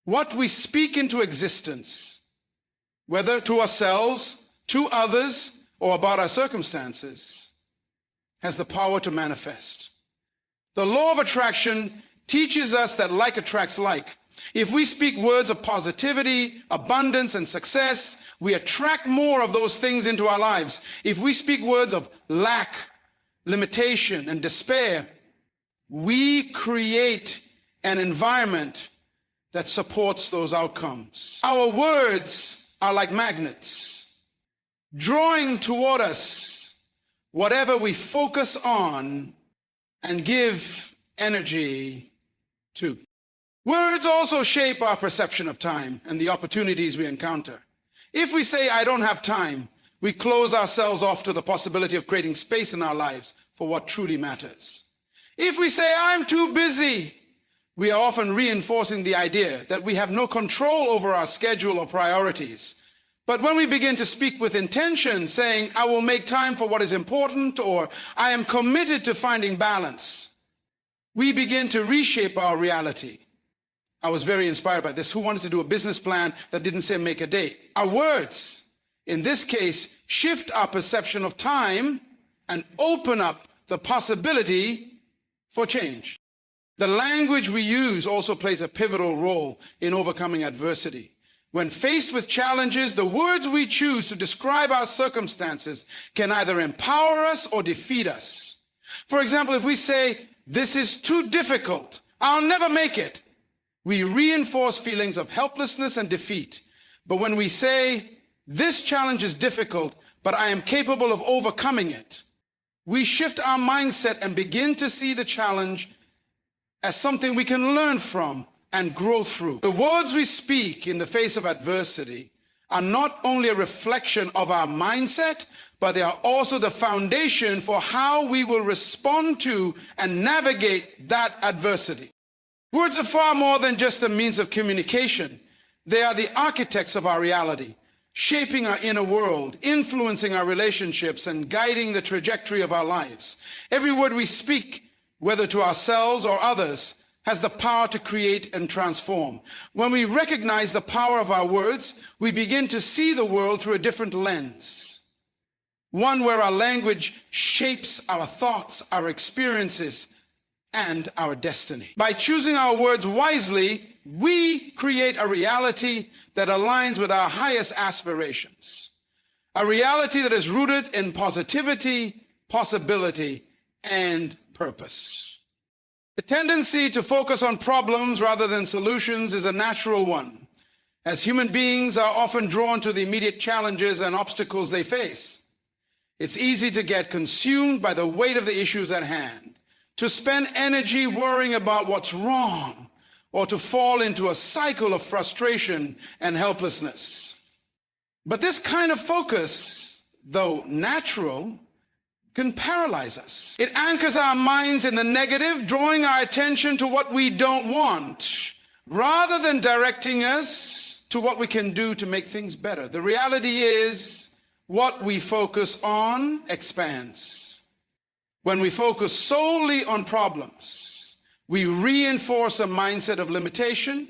What we speak into existence, whether to ourselves, to others, or about our circumstances, has the power to manifest. The law of attraction teaches us that like attracts like. If we speak words of positivity, abundance, and success, we attract more of those things into our lives. If we speak words of lack, limitation, and despair, we create an environment that supports those outcomes. Our words are like magnets, drawing toward us whatever we focus on and give energy to. Words also shape our perception of time and the opportunities we encounter. If we say, "I don't have time," we close ourselves off to the possibility of creating space in our lives for what truly matters. If we say, "I'm too busy," we are often reinforcing the idea that we have no control over our schedule or priorities. But when we begin to speak with intention, saying, "I will make time for what is important," or "I am committed to finding balance," we begin to reshape our reality. I was very inspired by this. Who wanted to do a business plan that didn't say make a date? Our words, in this case, shift our perception of time and open up the possibility for change. The language we use also plays a pivotal role in overcoming adversity. When faced with challenges, the words we choose to describe our circumstances can either empower us or defeat us. For example, if we say, "This is too difficult, I'll never make it," we reinforce feelings of helplessness and defeat. But when we say, "This challenge is difficult, but I am capable of overcoming it," we shift our mindset and begin to see the challenge as something we can learn from and grow through. The words we speak in the face of adversity are not only a reflection of our mindset, but they are also the foundation for how we will respond to and navigate that adversity. Words are far more than just a means of communication. They are the architects of our reality, shaping our inner world, influencing our relationships, and guiding the trajectory of our lives. Every word we speak, whether to ourselves or others, has the power to create and transform. When we recognize the power of our words, we begin to see the world through a different lens. One where our language shapes our thoughts, our experiences, and our destiny. By choosing our words wisely, we create a reality that aligns with our highest aspirations. A reality that is rooted in positivity, possibility, and purpose. The tendency to focus on problems rather than solutions is a natural one, as human beings are often drawn to the immediate challenges and obstacles they face. It's easy to get consumed by the weight of the issues at hand, to spend energy worrying about what's wrong, or to fall into a cycle of frustration and helplessness. But this kind of focus, though natural, can paralyze us. It anchors our minds in the negative, drawing our attention to what we don't want, rather than directing us to what we can do to make things better. The reality is, what we focus on expands. When we focus solely on problems, we reinforce a mindset of limitation,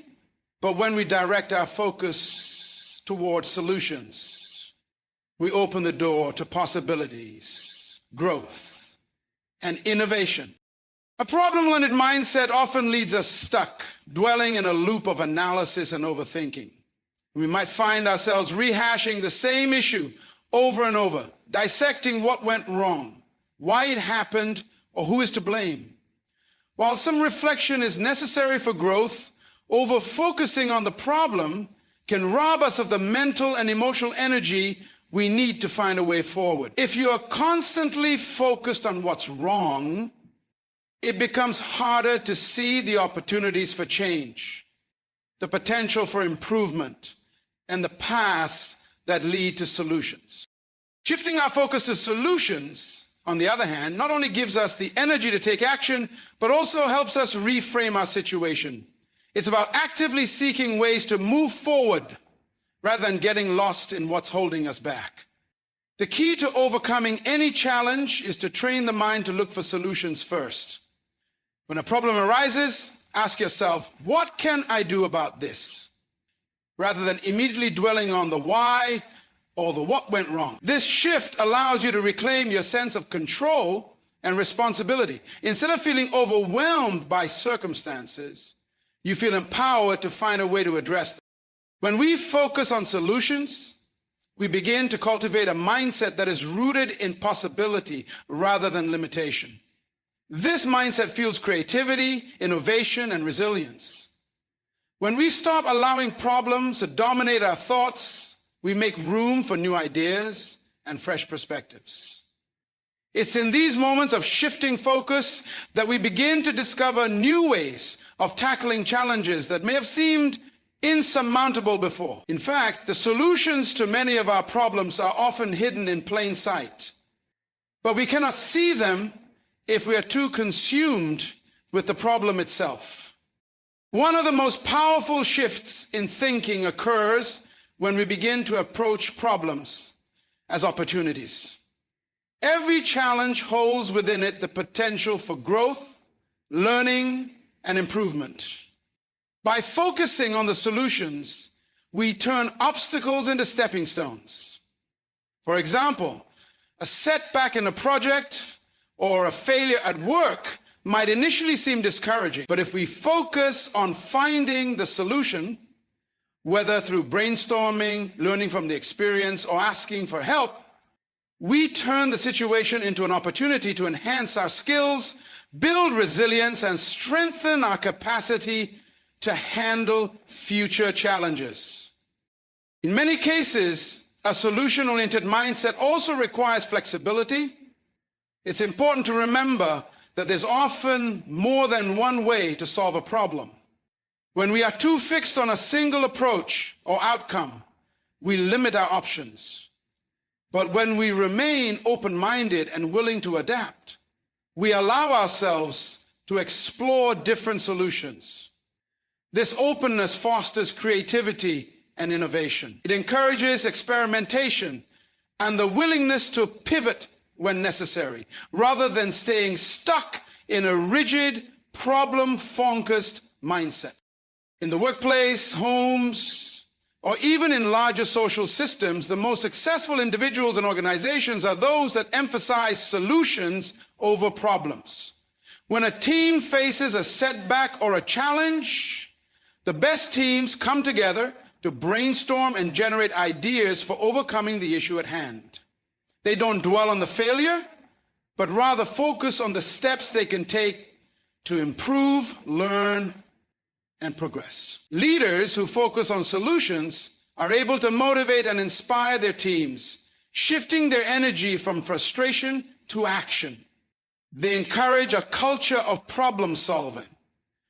but when we direct our focus towards solutions, we open the door to possibilities, growth, and innovation. A problem-limited mindset often leaves us stuck, dwelling in a loop of analysis and overthinking. We might find ourselves rehashing the same issue over and over, dissecting what went wrong, why it happened, or who is to blame. While some reflection is necessary for growth, over-focusing on the problem can rob us of the mental and emotional energy we need to find a way forward. If you are constantly focused on what's wrong, it becomes harder to see the opportunities for change, the potential for improvement, and the paths that lead to solutions. Shifting our focus to solutions, on the other hand, not only gives us the energy to take action, but also helps us reframe our situation. It's about actively seeking ways to move forward rather than getting lost in what's holding us back. The key to overcoming any challenge is to train the mind to look for solutions first. When a problem arises, ask yourself, what can I do about this? Rather than immediately dwelling on the why or the what went wrong. This shift allows you to reclaim your sense of control and responsibility. Instead of feeling overwhelmed by circumstances, you feel empowered to find a way to address them. When we focus on solutions, we begin to cultivate a mindset that is rooted in possibility rather than limitation. This mindset fuels creativity, innovation, and resilience. When we stop allowing problems to dominate our thoughts, we make room for new ideas and fresh perspectives. It's in these moments of shifting focus that we begin to discover new ways of tackling challenges that may have seemed insurmountable before. In fact, the solutions to many of our problems are often hidden in plain sight, but we cannot see them if we are too consumed with the problem itself. One of the most powerful shifts in thinking occurs when we begin to approach problems as opportunities. Every challenge holds within it the potential for growth, learning, and improvement. By focusing on the solutions, we turn obstacles into stepping stones. For example, a setback in a project or a failure at work might initially seem discouraging, but if we focus on finding the solution, whether through brainstorming, learning from the experience, or asking for help, we turn the situation into an opportunity to enhance our skills, build resilience, and strengthen our capacity to handle future challenges. In many cases, a solution-oriented mindset also requires flexibility. It's important to remember that there's often more than one way to solve a problem. When we are too fixed on a single approach or outcome, we limit our options. But when we remain open-minded and willing to adapt, we allow ourselves to explore different solutions. This openness fosters creativity and innovation. It encourages experimentation and the willingness to pivot when necessary, rather than staying stuck in a rigid, problem-focused mindset. In the workplace, homes, or even in larger social systems, the most successful individuals and organizations are those that emphasize solutions over problems. When a team faces a setback or a challenge, the best teams come together to brainstorm and generate ideas for overcoming the issue at hand. They don't dwell on the failure, but rather focus on the steps they can take to improve, learn, and progress. Leaders who focus on solutions are able to motivate and inspire their teams, shifting their energy from frustration to action. They encourage a culture of problem solving,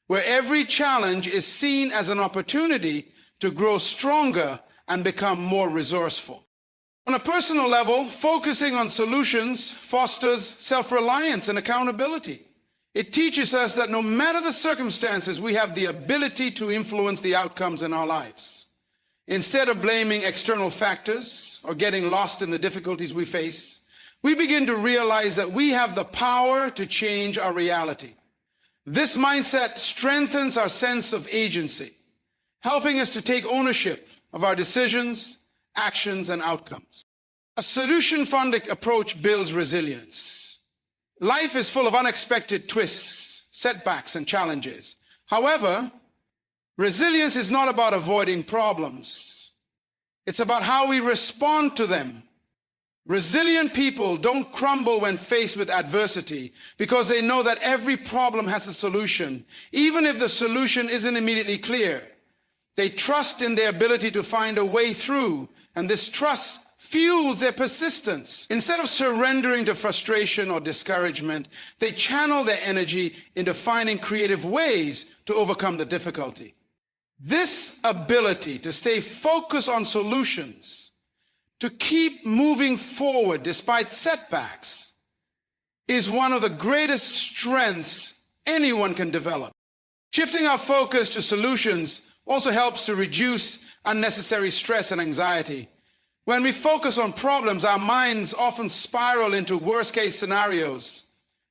where every challenge is seen as an opportunity to grow stronger and become more resourceful. On a personal level, focusing on solutions fosters self-reliance and accountability. It teaches us that no matter the circumstances, we have the ability to influence the outcomes in our lives. Instead of blaming external factors or getting lost in the difficulties we face, we begin to realize that we have the power to change our reality. This mindset strengthens our sense of agency, helping us to take ownership of our decisions, actions, and outcomes. A solution-funded approach builds resilience. Life is full of unexpected twists, setbacks, and challenges. However, resilience is not about avoiding problems. It's about how we respond to them. Resilient people don't crumble when faced with adversity because they know that every problem has a solution, even if the solution isn't immediately clear. They trust in their ability to find a way through, and this trust fuels their persistence. Instead of surrendering to frustration or discouragement, they channel their energy into finding creative ways to overcome the difficulty. This ability to stay focused on solutions, to keep moving forward despite setbacks, is one of the greatest strengths anyone can develop. Shifting our focus to solutions also helps to reduce unnecessary stress and anxiety. When we focus on problems, our minds often spiral into worst-case scenarios.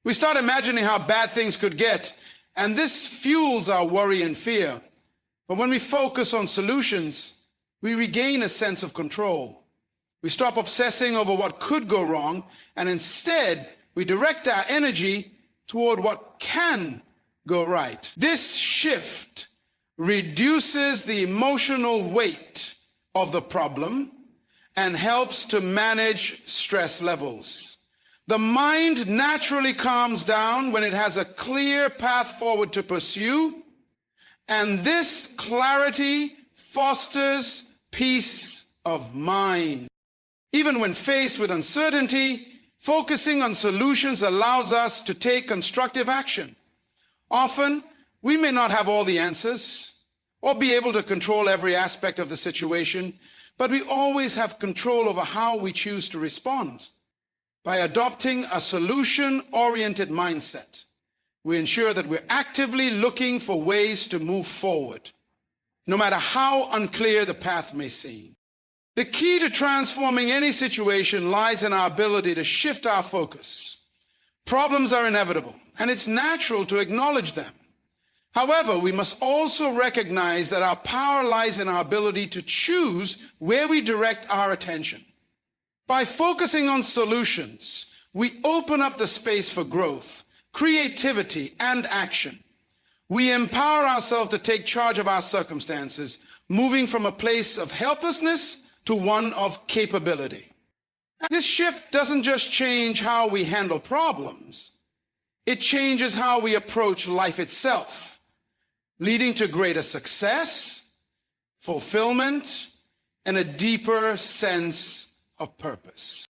We start imagining how bad things could get, and this fuels our worry and fear. But when we focus on solutions, we regain a sense of control. We stop obsessing over what could go wrong, and instead, we direct our energy toward what can go right. This shift reduces the emotional weight of the problem and helps to manage stress levels. The mind naturally calms down when it has a clear path forward to pursue, and this clarity fosters peace of mind. Even when faced with uncertainty, focusing on solutions allows us to take constructive action. Often, we may not have all the answers or be able to control every aspect of the situation, but we always have control over how we choose to respond. By adopting a solution-oriented mindset, we ensure that we're actively looking for ways to move forward, no matter how unclear the path may seem. The key to transforming any situation lies in our ability to shift our focus. Problems are inevitable, and it's natural to acknowledge them. However, we must also recognize that our power lies in our ability to choose where we direct our attention. By focusing on solutions, we open up the space for growth, creativity, and action. We empower ourselves to take charge of our circumstances, moving from a place of helplessness to one of capability. This shift doesn't just change how we handle problems, it changes how we approach life itself, leading to greater success, fulfillment, and a deeper sense of purpose.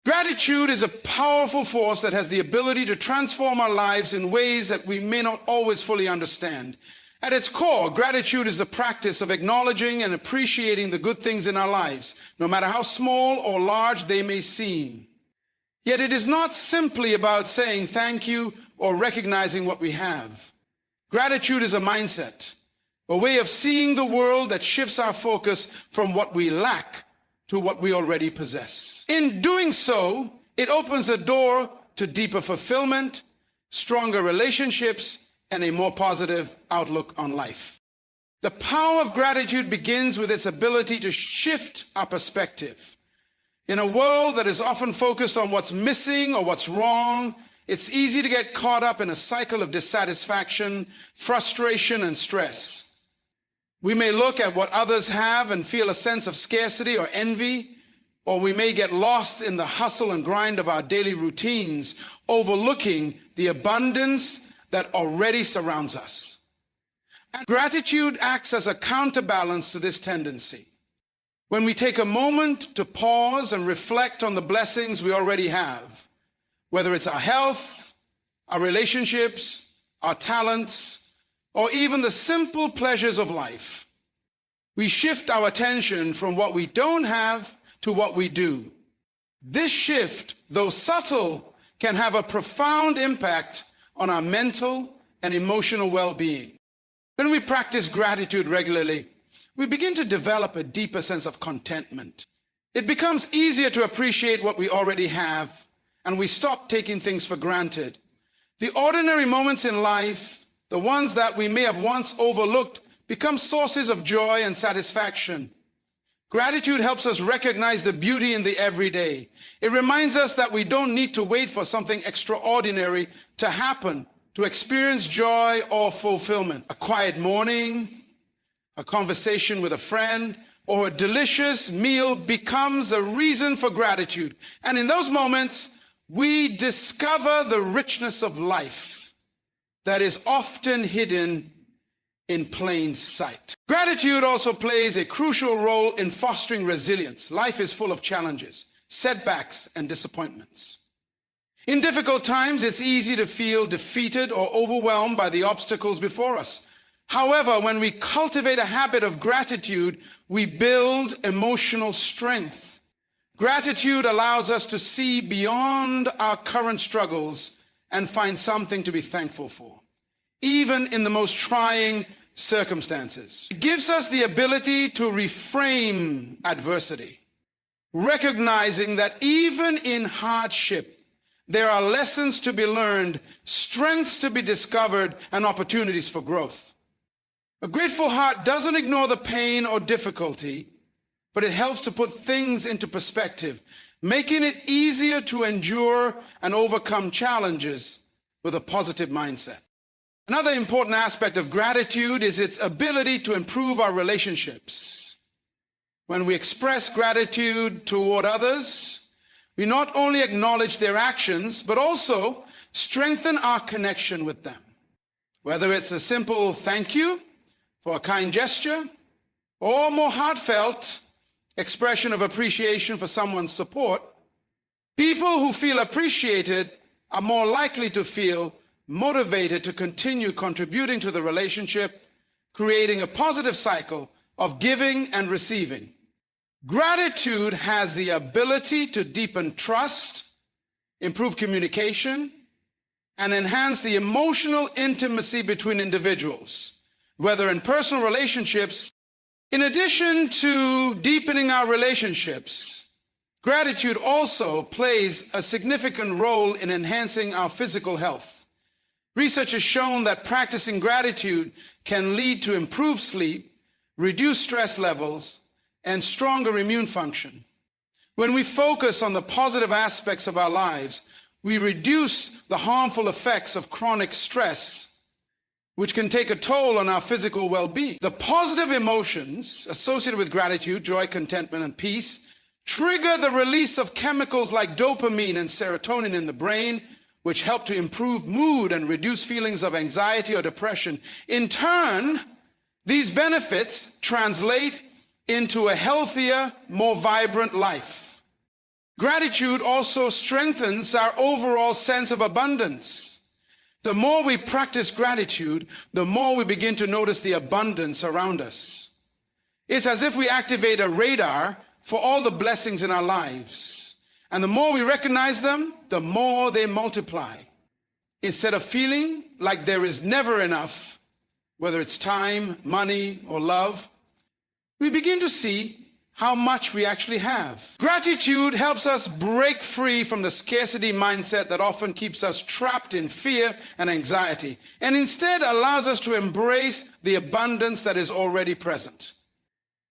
Gratitude is a powerful force that has the ability to transform our lives in ways that we may not always fully understand. At its core, gratitude is the practice of acknowledging and appreciating the good things in our lives, no matter how small or large they may seem. Yet it is not simply about saying thank you or recognizing what we have. Gratitude is a mindset, a way of seeing the world that shifts our focus from what we lack to what we already possess. In doing so, it opens the door to deeper fulfillment, stronger relationships, and a more positive outlook on life. The power of gratitude begins with its ability to shift our perspective. In a world that is often focused on what's missing or what's wrong, it's easy to get caught up in a cycle of dissatisfaction, frustration, and stress. We may look at what others have and feel a sense of scarcity or envy, or we may get lost in the hustle and grind of our daily routines, overlooking the abundance that already surrounds us. And gratitude acts as a counterbalance to this tendency. When we take a moment to pause and reflect on the blessings we already have, whether it's our health, our relationships, our talents, or even the simple pleasures of life, we shift our attention from what we don't have to what we do. This shift, though subtle, can have a profound impact on our mental and emotional well-being. When we practice gratitude regularly, we begin to develop a deeper sense of contentment. It becomes easier to appreciate what we already have, and we stop taking things for granted. The ordinary moments in life, the ones that we may have once overlooked, become sources of joy and satisfaction. Gratitude helps us recognize the beauty in the everyday. It reminds us that we don't need to wait for something extraordinary to happen to experience joy or fulfillment. A quiet morning, a conversation with a friend, or a delicious meal becomes a reason for gratitude. And in those moments, we discover the richness of life that is often hidden in plain sight. Gratitude also plays a crucial role in fostering resilience. Life is full of challenges, setbacks, and disappointments. In difficult times, it's easy to feel defeated or overwhelmed by the obstacles before us. However, when we cultivate a habit of gratitude, we build emotional strength. Gratitude allows us to see beyond our current struggles and find something to be thankful for, even in the most trying circumstances. It gives us the ability to reframe adversity, recognizing that even in hardship, there are lessons to be learned, strengths to be discovered, and opportunities for growth. A grateful heart doesn't ignore the pain or difficulty, but it helps to put things into perspective, making it easier to endure and overcome challenges with a positive mindset. Another important aspect of gratitude is its ability to improve our relationships. When we express gratitude toward others, we not only acknowledge their actions, but also strengthen our connection with them. Whether it's a simple thank you for a kind gesture, or more heartfelt expression of appreciation for someone's support, people who feel appreciated are more likely to feel motivated to continue contributing to the relationship, creating a positive cycle of giving and receiving. Gratitude has the ability to deepen trust, improve communication, and enhance the emotional intimacy between individuals, whether in personal relationships. In addition to deepening our relationships, gratitude also plays a significant role in enhancing our physical health. Research has shown that practicing gratitude can lead to improved sleep, reduced stress levels, and stronger immune function. When we focus on the positive aspects of our lives, we reduce the harmful effects of chronic stress, which can take a toll on our physical well-being. The positive emotions associated with gratitude, joy, contentment, and peace, trigger the release of chemicals like dopamine and serotonin in the brain, which help to improve mood and reduce feelings of anxiety or depression. In turn, these benefits translate into a healthier, more vibrant life. Gratitude also strengthens our overall sense of abundance. The more we practice gratitude, the more we begin to notice the abundance around us. It's as if we activate a radar for all the blessings in our lives. And the more we recognize them, the more they multiply. Instead of feeling like there is never enough, whether it's time, money, or love, we begin to see how much we actually have. Gratitude helps us break free from the scarcity mindset that often keeps us trapped in fear and anxiety, and instead allows us to embrace the abundance that is already present.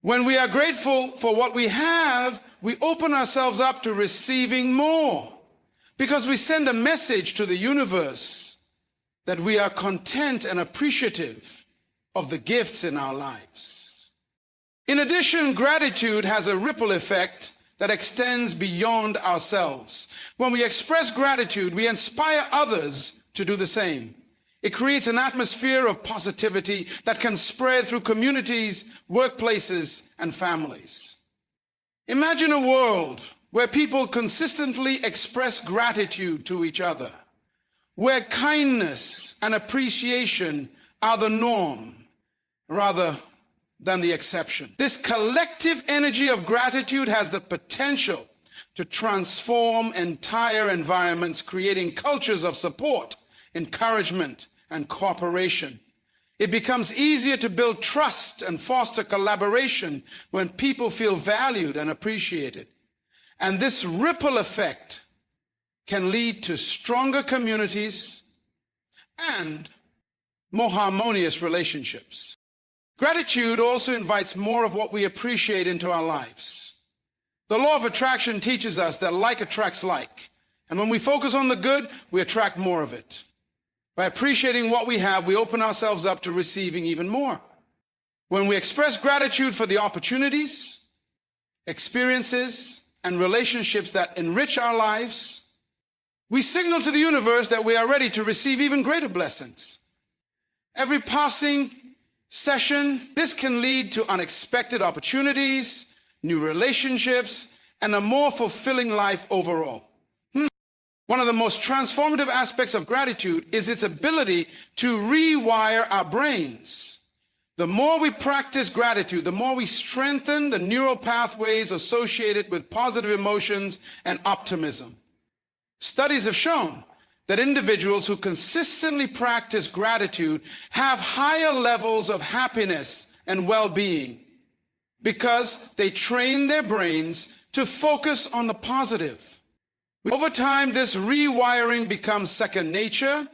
When we are grateful for what we have, we open ourselves up to receiving more, because we send a message to the universe that we are content and appreciative of the gifts in our lives. In addition, gratitude has a ripple effect that extends beyond ourselves. When we express gratitude, we inspire others to do the same. It creates an atmosphere of positivity that can spread through communities, workplaces, and families. Imagine a world where people consistently express gratitude to each other, where kindness and appreciation are the norm rather than the exception. This collective energy of gratitude has the potential to transform entire environments, creating cultures of support, encouragement, and cooperation. It becomes easier to build trust and foster collaboration when people feel valued and appreciated. And this ripple effect can lead to stronger communities and more harmonious relationships. Gratitude also invites more of what we appreciate into our lives. The law of attraction teaches us that like attracts like. And when we focus on the good, we attract more of it. By appreciating what we have, we open ourselves up to receiving even more. When we express gratitude for the opportunities, experiences, and relationships that enrich our lives, we signal to the universe that we are ready to receive even greater blessings. Every passing session, this can lead to unexpected opportunities, new relationships, and a more fulfilling life overall. One of the most transformative aspects of gratitude is its ability to rewire our brains. The more we practice gratitude, the more we strengthen the neural pathways associated with positive emotions and optimism. Studies have shown that individuals who consistently practice gratitude have higher levels of happiness and well-being because they train their brains to focus on the positive. Over time, this rewiring becomes second nature,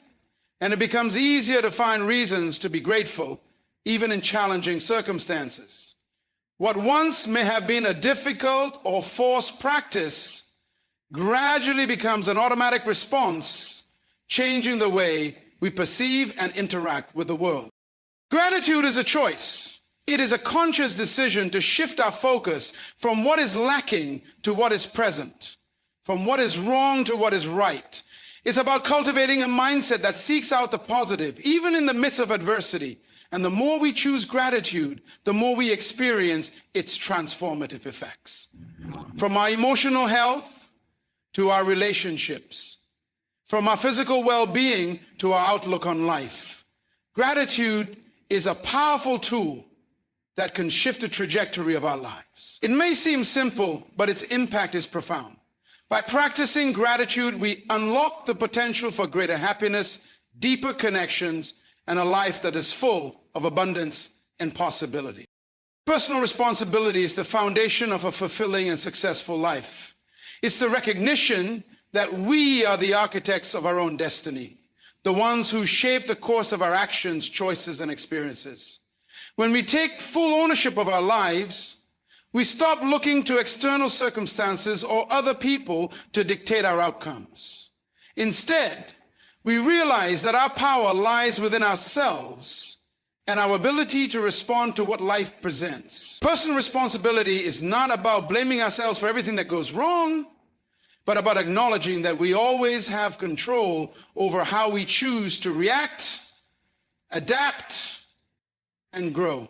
and it becomes easier to find reasons to be grateful, even in challenging circumstances. What once may have been a difficult or forced practice gradually becomes an automatic response, changing the way we perceive and interact with the world. Gratitude is a choice. It is a conscious decision to shift our focus from what is lacking to what is present, from what is wrong to what is right. It's about cultivating a mindset that seeks out the positive, even in the midst of adversity. And the more we choose gratitude, the more we experience its transformative effects. From our emotional health to our relationships, from our physical well-being to our outlook on life. Gratitude is a powerful tool that can shift the trajectory of our lives. It may seem simple, but its impact is profound. By practicing gratitude, we unlock the potential for greater happiness, deeper connections, and a life that is full of abundance and possibility. Personal responsibility is the foundation of a fulfilling and successful life. It's the recognition that we are the architects of our own destiny, the ones who shape the course of our actions, choices, and experiences. When we take full ownership of our lives, we stop looking to external circumstances or other people to dictate our outcomes. Instead, we realize that our power lies within ourselves and our ability to respond to what life presents. Personal responsibility is not about blaming ourselves for everything that goes wrong, but about acknowledging that we always have control over how we choose to react, adapt, and grow.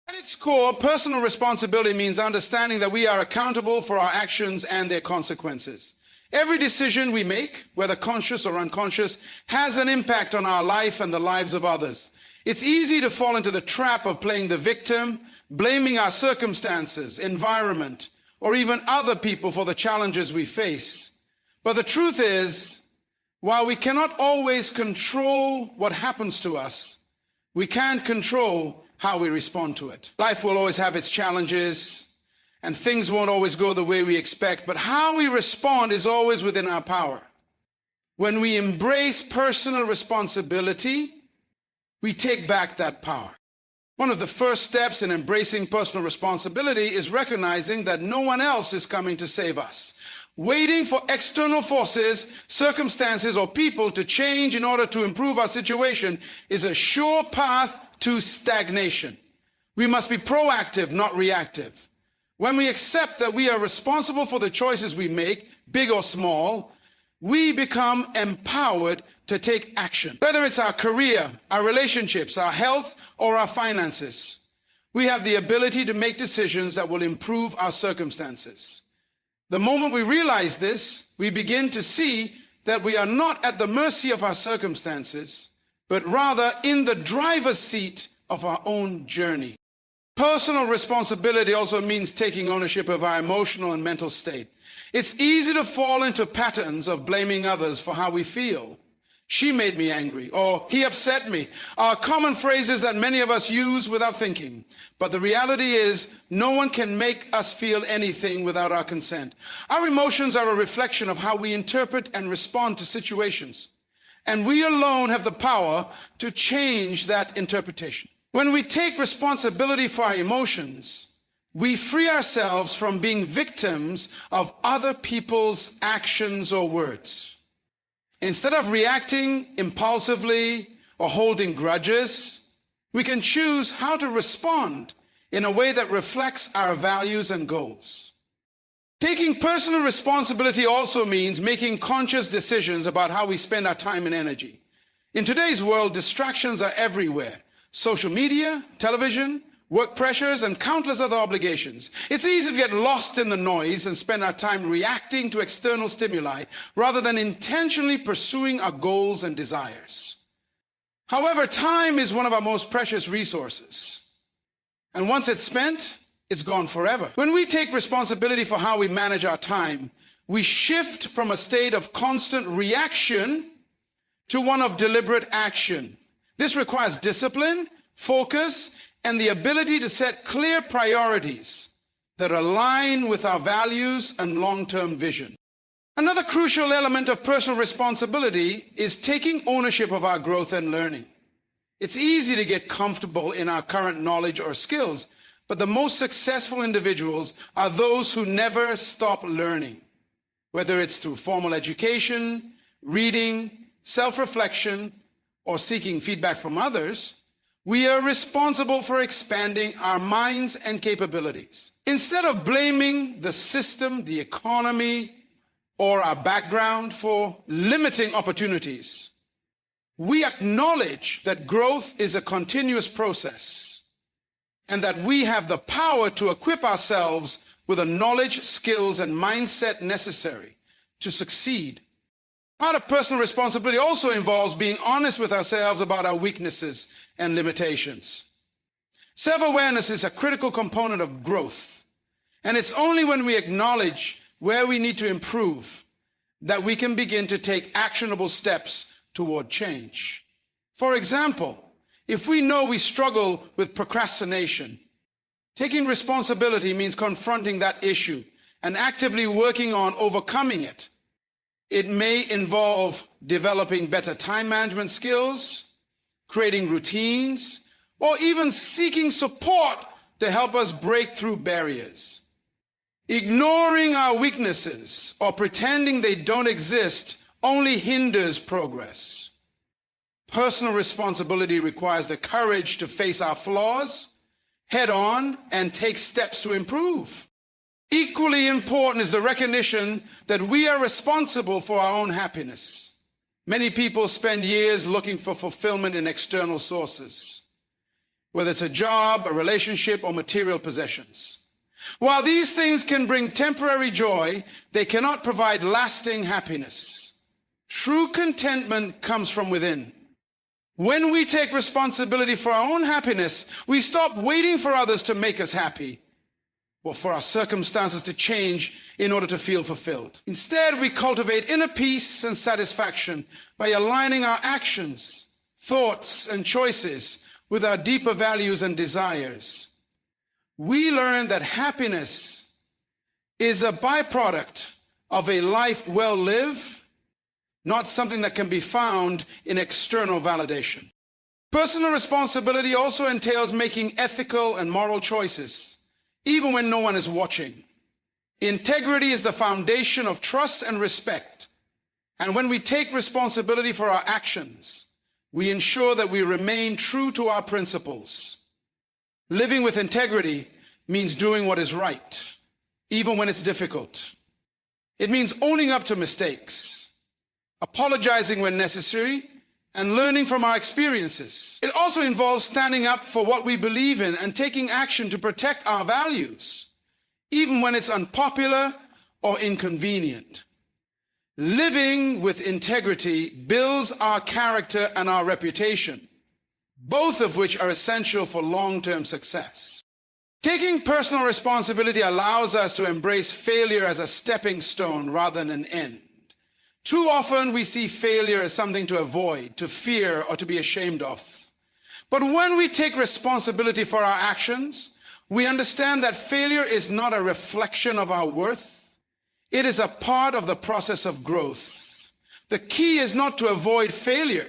At its core, personal responsibility means understanding that we are accountable for our actions and their consequences. Every decision we make, whether conscious or unconscious, has an impact on our life and the lives of others. It's easy to fall into the trap of playing the victim, blaming our circumstances, environment, or even other people for the challenges we face. But the truth is, while we cannot always control what happens to us, we can control how we respond to it. Life will always have its challenges, and things won't always go the way we expect, but how we respond is always within our power. When we embrace personal responsibility, we take back that power. One of the first steps in embracing personal responsibility is recognizing that no one else is coming to save us. Waiting for external forces, circumstances, or people to change in order to improve our situation is a sure path to stagnation. We must be proactive, not reactive. When we accept that we are responsible for the choices we make, big or small, we become empowered to take action. Whether it's our career, our relationships, our health, or our finances, we have the ability to make decisions that will improve our circumstances. The moment we realize this, we begin to see that we are not at the mercy of our circumstances, but rather in the driver's seat of our own journey. Personal responsibility also means taking ownership of our emotional and mental state. It's easy to fall into patterns of blaming others for how we feel, She made me angry, or he upset me, are common phrases that many of us use without thinking. But the reality is, no one can make us feel anything without our consent. Our emotions are a reflection of how we interpret and respond to situations. And we alone have the power to change that interpretation. When we take responsibility for our emotions, we free ourselves from being victims of other people's actions or words. Instead of reacting impulsively or holding grudges, we can choose how to respond in a way that reflects our values and goals. Taking personal responsibility also means making conscious decisions about how we spend our time and energy. In today's world, distractions are everywhere. Social media, television, work pressures, and countless other obligations. It's easy to get lost in the noise and spend our time reacting to external stimuli rather than intentionally pursuing our goals and desires. However, time is one of our most precious resources. And once it's spent, it's gone forever. When we take responsibility for how we manage our time, we shift from a state of constant reaction to one of deliberate action. This requires discipline, focus, and the ability to set clear priorities that align with our values and long-term vision. Another crucial element of personal responsibility is taking ownership of our growth and learning. It's easy to get comfortable in our current knowledge or skills, but the most successful individuals are those who never stop learning, whether it's through formal education, reading, self-reflection, or seeking feedback from others. We are responsible for expanding our minds and capabilities. Instead of blaming the system, the economy, or our background for limiting opportunities, we acknowledge that growth is a continuous process and that we have the power to equip ourselves with the knowledge, skills, and mindset necessary to succeed. Part of personal responsibility also involves being honest with ourselves about our weaknesses and limitations. Self-awareness is a critical component of growth, and it's only when we acknowledge where we need to improve that we can begin to take actionable steps toward change. For example, if we know we struggle with procrastination, taking responsibility means confronting that issue and actively working on overcoming it. It may involve developing better time management skills, creating routines, or even seeking support to help us break through barriers. Ignoring our weaknesses or pretending they don't exist only hinders progress. Personal responsibility requires the courage to face our flaws head on and take steps to improve. Equally important is the recognition that we are responsible for our own happiness. Many people spend years looking for fulfillment in external sources, whether it's a job, a relationship, or material possessions. While these things can bring temporary joy, they cannot provide lasting happiness. True contentment comes from within. When we take responsibility for our own happiness, we stop waiting for others to make us happy or for our circumstances to change in order to feel fulfilled. Instead, we cultivate inner peace and satisfaction by aligning our actions, thoughts, and choices with our deeper values and desires. We learn that happiness is a byproduct of a life well lived, not something that can be found in external validation. Personal responsibility also entails making ethical and moral choices, even when no one is watching. Integrity is the foundation of trust and respect. And when we take responsibility for our actions, we ensure that we remain true to our principles. Living with integrity means doing what is right, even when it's difficult. It means owning up to mistakes, apologizing when necessary, and learning from our experiences. It also involves standing up for what we believe in and taking action to protect our values, even when it's unpopular or inconvenient. Living with integrity builds our character and our reputation, both of which are essential for long-term success. Taking personal responsibility allows us to embrace failure as a stepping stone rather than an end. Too often we see failure as something to avoid, to fear, or to be ashamed of. But when we take responsibility for our actions, we understand that failure is not a reflection of our worth. It is a part of the process of growth. The key is not to avoid failure,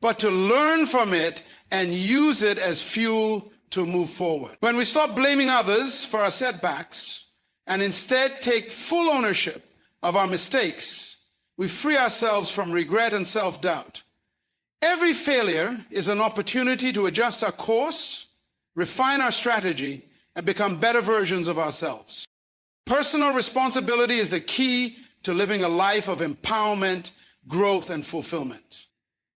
but to learn from it and use it as fuel to move forward. When we stop blaming others for our setbacks and instead take full ownership of our mistakes, we free ourselves from regret and self-doubt. Every failure is an opportunity to adjust our course, refine our strategy, and become better versions of ourselves. Personal responsibility is the key to living a life of empowerment, growth, and fulfillment.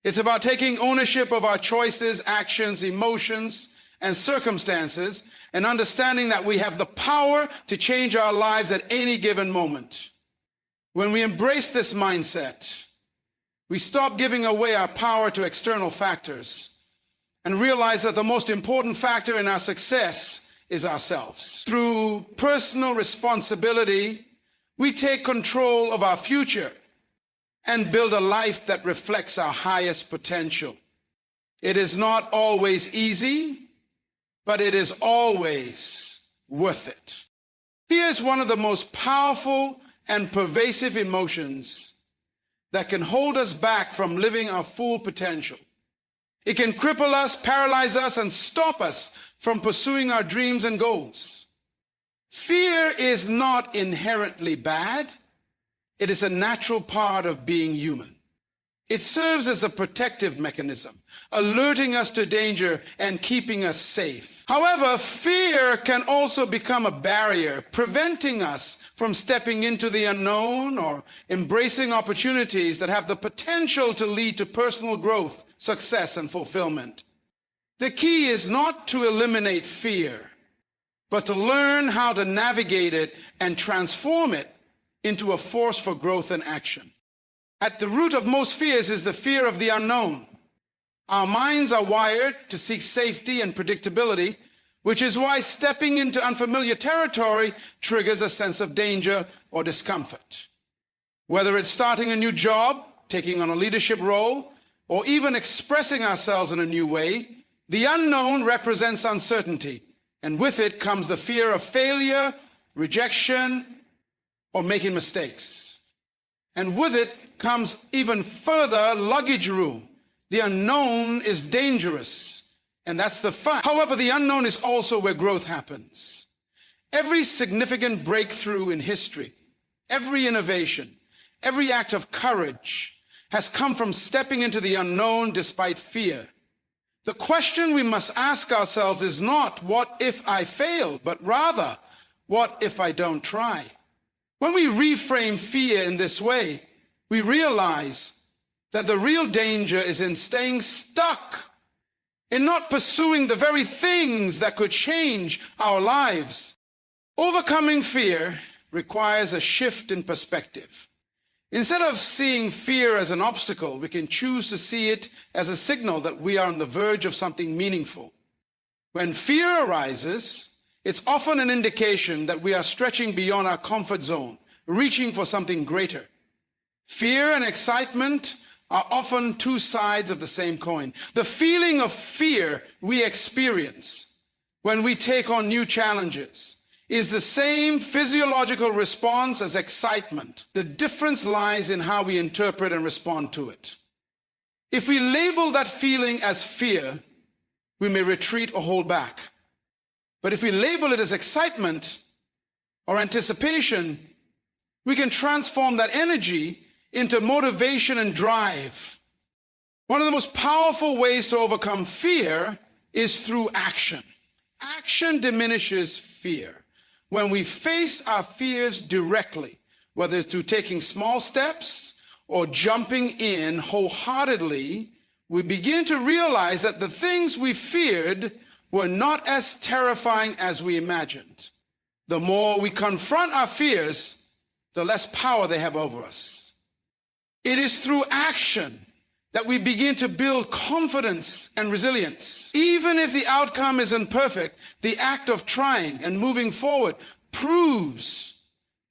It's about taking ownership of our choices, actions, emotions, and circumstances, and understanding that we have the power to change our lives at any given moment. When we embrace this mindset, we stop giving away our power to external factors and realize that the most important factor in our success is ourselves. Through personal responsibility, we take control of our future and build a life that reflects our highest potential. It is not always easy, but it is always worth it. Fear is one of the most powerful and pervasive emotions that can hold us back from living our full potential. It can cripple us, paralyze us, and stop us from pursuing our dreams and goals. Fear is not inherently bad. It is a natural part of being human. It serves as a protective mechanism, alerting us to danger and keeping us safe. However, fear can also become a barrier, preventing us from stepping into the unknown or embracing opportunities that have the potential to lead to personal growth, success, and fulfillment. The key is not to eliminate fear, but to learn how to navigate it and transform it into a force for growth and action. At the root of most fears is the fear of the unknown. Our minds are wired to seek safety and predictability, which is why stepping into unfamiliar territory triggers a sense of danger or discomfort. Whether it's starting a new job, taking on a leadership role, or even expressing ourselves in a new way, the unknown represents uncertainty, and with it comes the fear of failure, rejection, or making mistakes. And with it comes even further luggage room. The unknown is dangerous, and that's the fun. However, the unknown is also where growth happens. Every significant breakthrough in history, every innovation, every act of courage has come from stepping into the unknown despite fear. The question we must ask ourselves is not, what if I fail, but rather, what if I don't try? When we reframe fear in this way, we realize that the real danger is in staying stuck, in not pursuing the very things that could change our lives. Overcoming fear requires a shift in perspective. Instead of seeing fear as an obstacle, we can choose to see it as a signal that we are on the verge of something meaningful. When fear arises, it's often an indication that we are stretching beyond our comfort zone, reaching for something greater. Fear and excitement are often two sides of the same coin. The feeling of fear we experience when we take on new challenges is the same physiological response as excitement. The difference lies in how we interpret and respond to it. If we label that feeling as fear, we may retreat or hold back. But if we label it as excitement or anticipation, we can transform that energy into motivation and drive. One of the most powerful ways to overcome fear is through action. Action diminishes fear. When we face our fears directly, whether it's through taking small steps or jumping in wholeheartedly, we begin to realize that the things we feared were not as terrifying as we imagined. The more we confront our fears, the less power they have over us. It is through action that we begin to build confidence and resilience. Even if the outcome isn't perfect, the act of trying and moving forward proves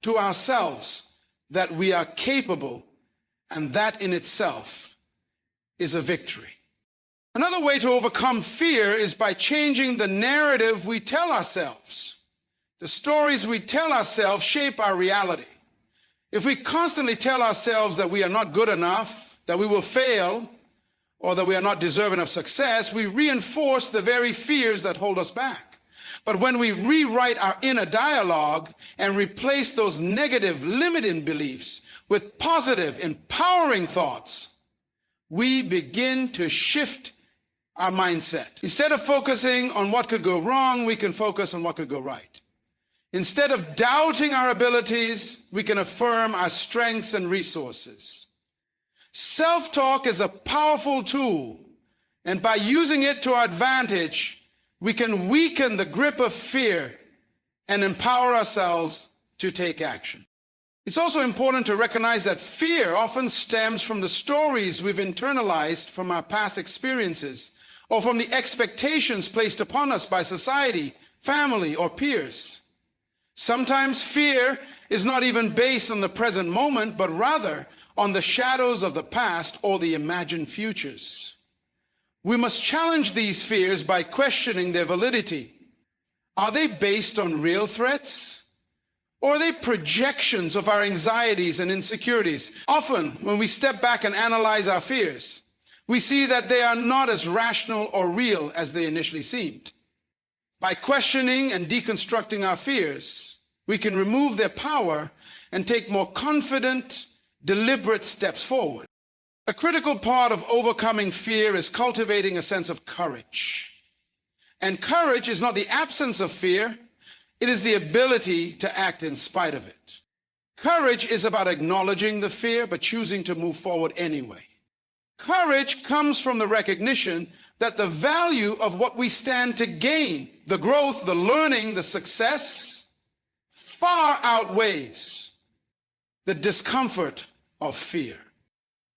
to ourselves that we are capable And that in itself is a victory. Another way to overcome fear is by changing the narrative we tell ourselves. The stories we tell ourselves shape our reality. If we constantly tell ourselves that we are not good enough, that we will fail, or that we are not deserving of success, we reinforce the very fears that hold us back. But when we rewrite our inner dialogue and replace those negative, limiting beliefs with positive, empowering thoughts, we begin to shift our mindset. Instead of focusing on what could go wrong, we can focus on what could go right. Instead of doubting our abilities, we can affirm our strengths and resources. Self-talk is a powerful tool, and by using it to our advantage, we can weaken the grip of fear and empower ourselves to take action. It's also important to recognize that fear often stems from the stories we've internalized from our past experiences or from the expectations placed upon us by society, family, or peers. Sometimes fear is not even based on the present moment, but rather on the shadows of the past or the imagined futures. We must challenge these fears by questioning their validity. Are they based on real threats? Or are they projections of our anxieties and insecurities? Often, when we step back and analyze our fears, we see that they are not as rational or real as they initially seemed. By questioning and deconstructing our fears, we can remove their power and take more confident, deliberate steps forward. A critical part of overcoming fear is cultivating a sense of courage. And courage is not the absence of fear, it is the ability to act in spite of it. Courage is about acknowledging the fear, but choosing to move forward anyway. Courage comes from the recognition that the value of what we stand to gain, the growth, the learning, the success, far outweighs the discomfort of fear.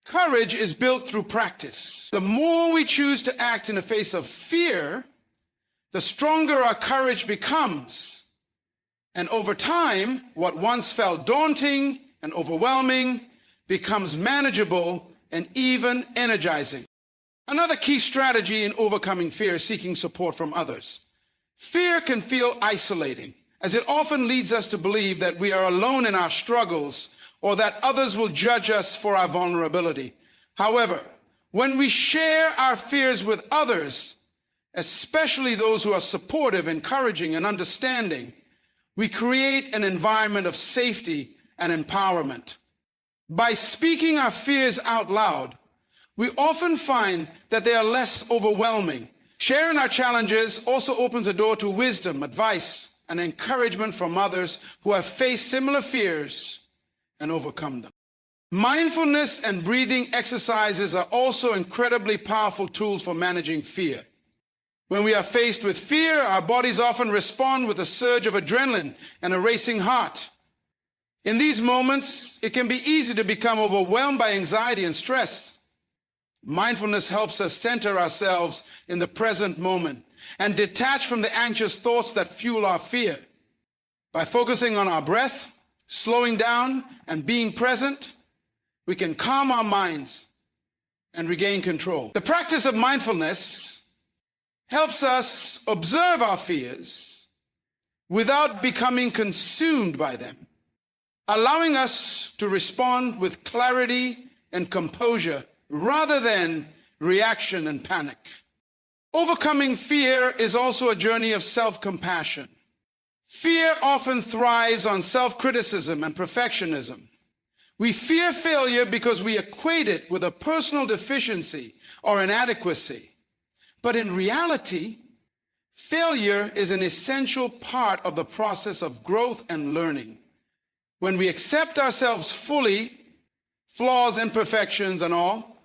Courage is built through practice. The more we choose to act in the face of fear, the stronger our courage becomes. And over time, what once felt daunting and overwhelming becomes manageable and even energizing. Another key strategy in overcoming fear is seeking support from others. Fear can feel isolating, as it often leads us to believe that we are alone in our struggles or that others will judge us for our vulnerability. However, when we share our fears with others, especially those who are supportive, encouraging, and understanding, we create an environment of safety and empowerment. By speaking our fears out loud, we often find that they are less overwhelming. Sharing our challenges also opens the door to wisdom, advice, and encouragement from others who have faced similar fears and overcome them. Mindfulness and breathing exercises are also incredibly powerful tools for managing fear. When we are faced with fear, our bodies often respond with a surge of adrenaline and a racing heart. In these moments, it can be easy to become overwhelmed by anxiety and stress. Mindfulness helps us center ourselves in the present moment and detach from the anxious thoughts that fuel our fear. By focusing on our breath, slowing down, and being present, we can calm our minds and regain control. The practice of mindfulness helps us observe our fears without becoming consumed by them, allowing us to respond with clarity and composure rather than reaction and panic. Overcoming fear is also a journey of self-compassion. Fear often thrives on self-criticism and perfectionism. We fear failure because we equate it with a personal deficiency or inadequacy. But in reality, failure is an essential part of the process of growth and learning. When we accept ourselves fully, flaws, imperfections, and all,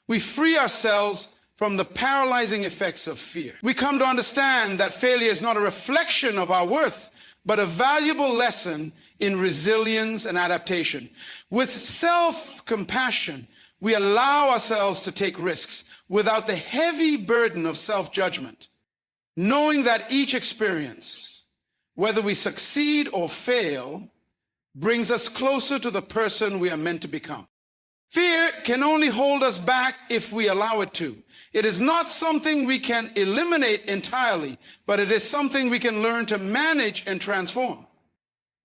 we free ourselves from the paralyzing effects of fear. We come to understand that failure is not a reflection of our worth, but a valuable lesson in resilience and adaptation. With self-compassion, we allow ourselves to take risks without the heavy burden of self-judgment, knowing that each experience, whether we succeed or fail, brings us closer to the person we are meant to become. Fear can only hold us back if we allow it to. It is not something we can eliminate entirely, but it is something we can learn to manage and transform.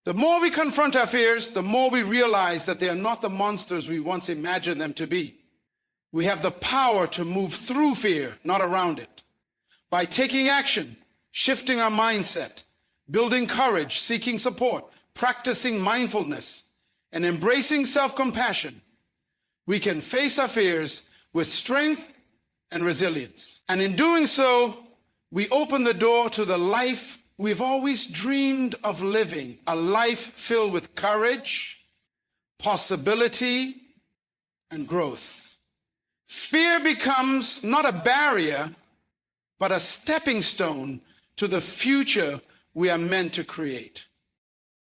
The more we confront our fears, the more we realize that they are not the monsters we once imagined them to be. We have the power to move through fear, not around it. By taking action, shifting our mindset, building courage, seeking support, practicing mindfulness, and embracing self-compassion, we can face our fears with strength and resilience. And in doing so, we open the door to the life we've always dreamed of living, a life filled with courage, possibility, and growth. Fear becomes not a barrier, but a stepping stone to the future we are meant to create.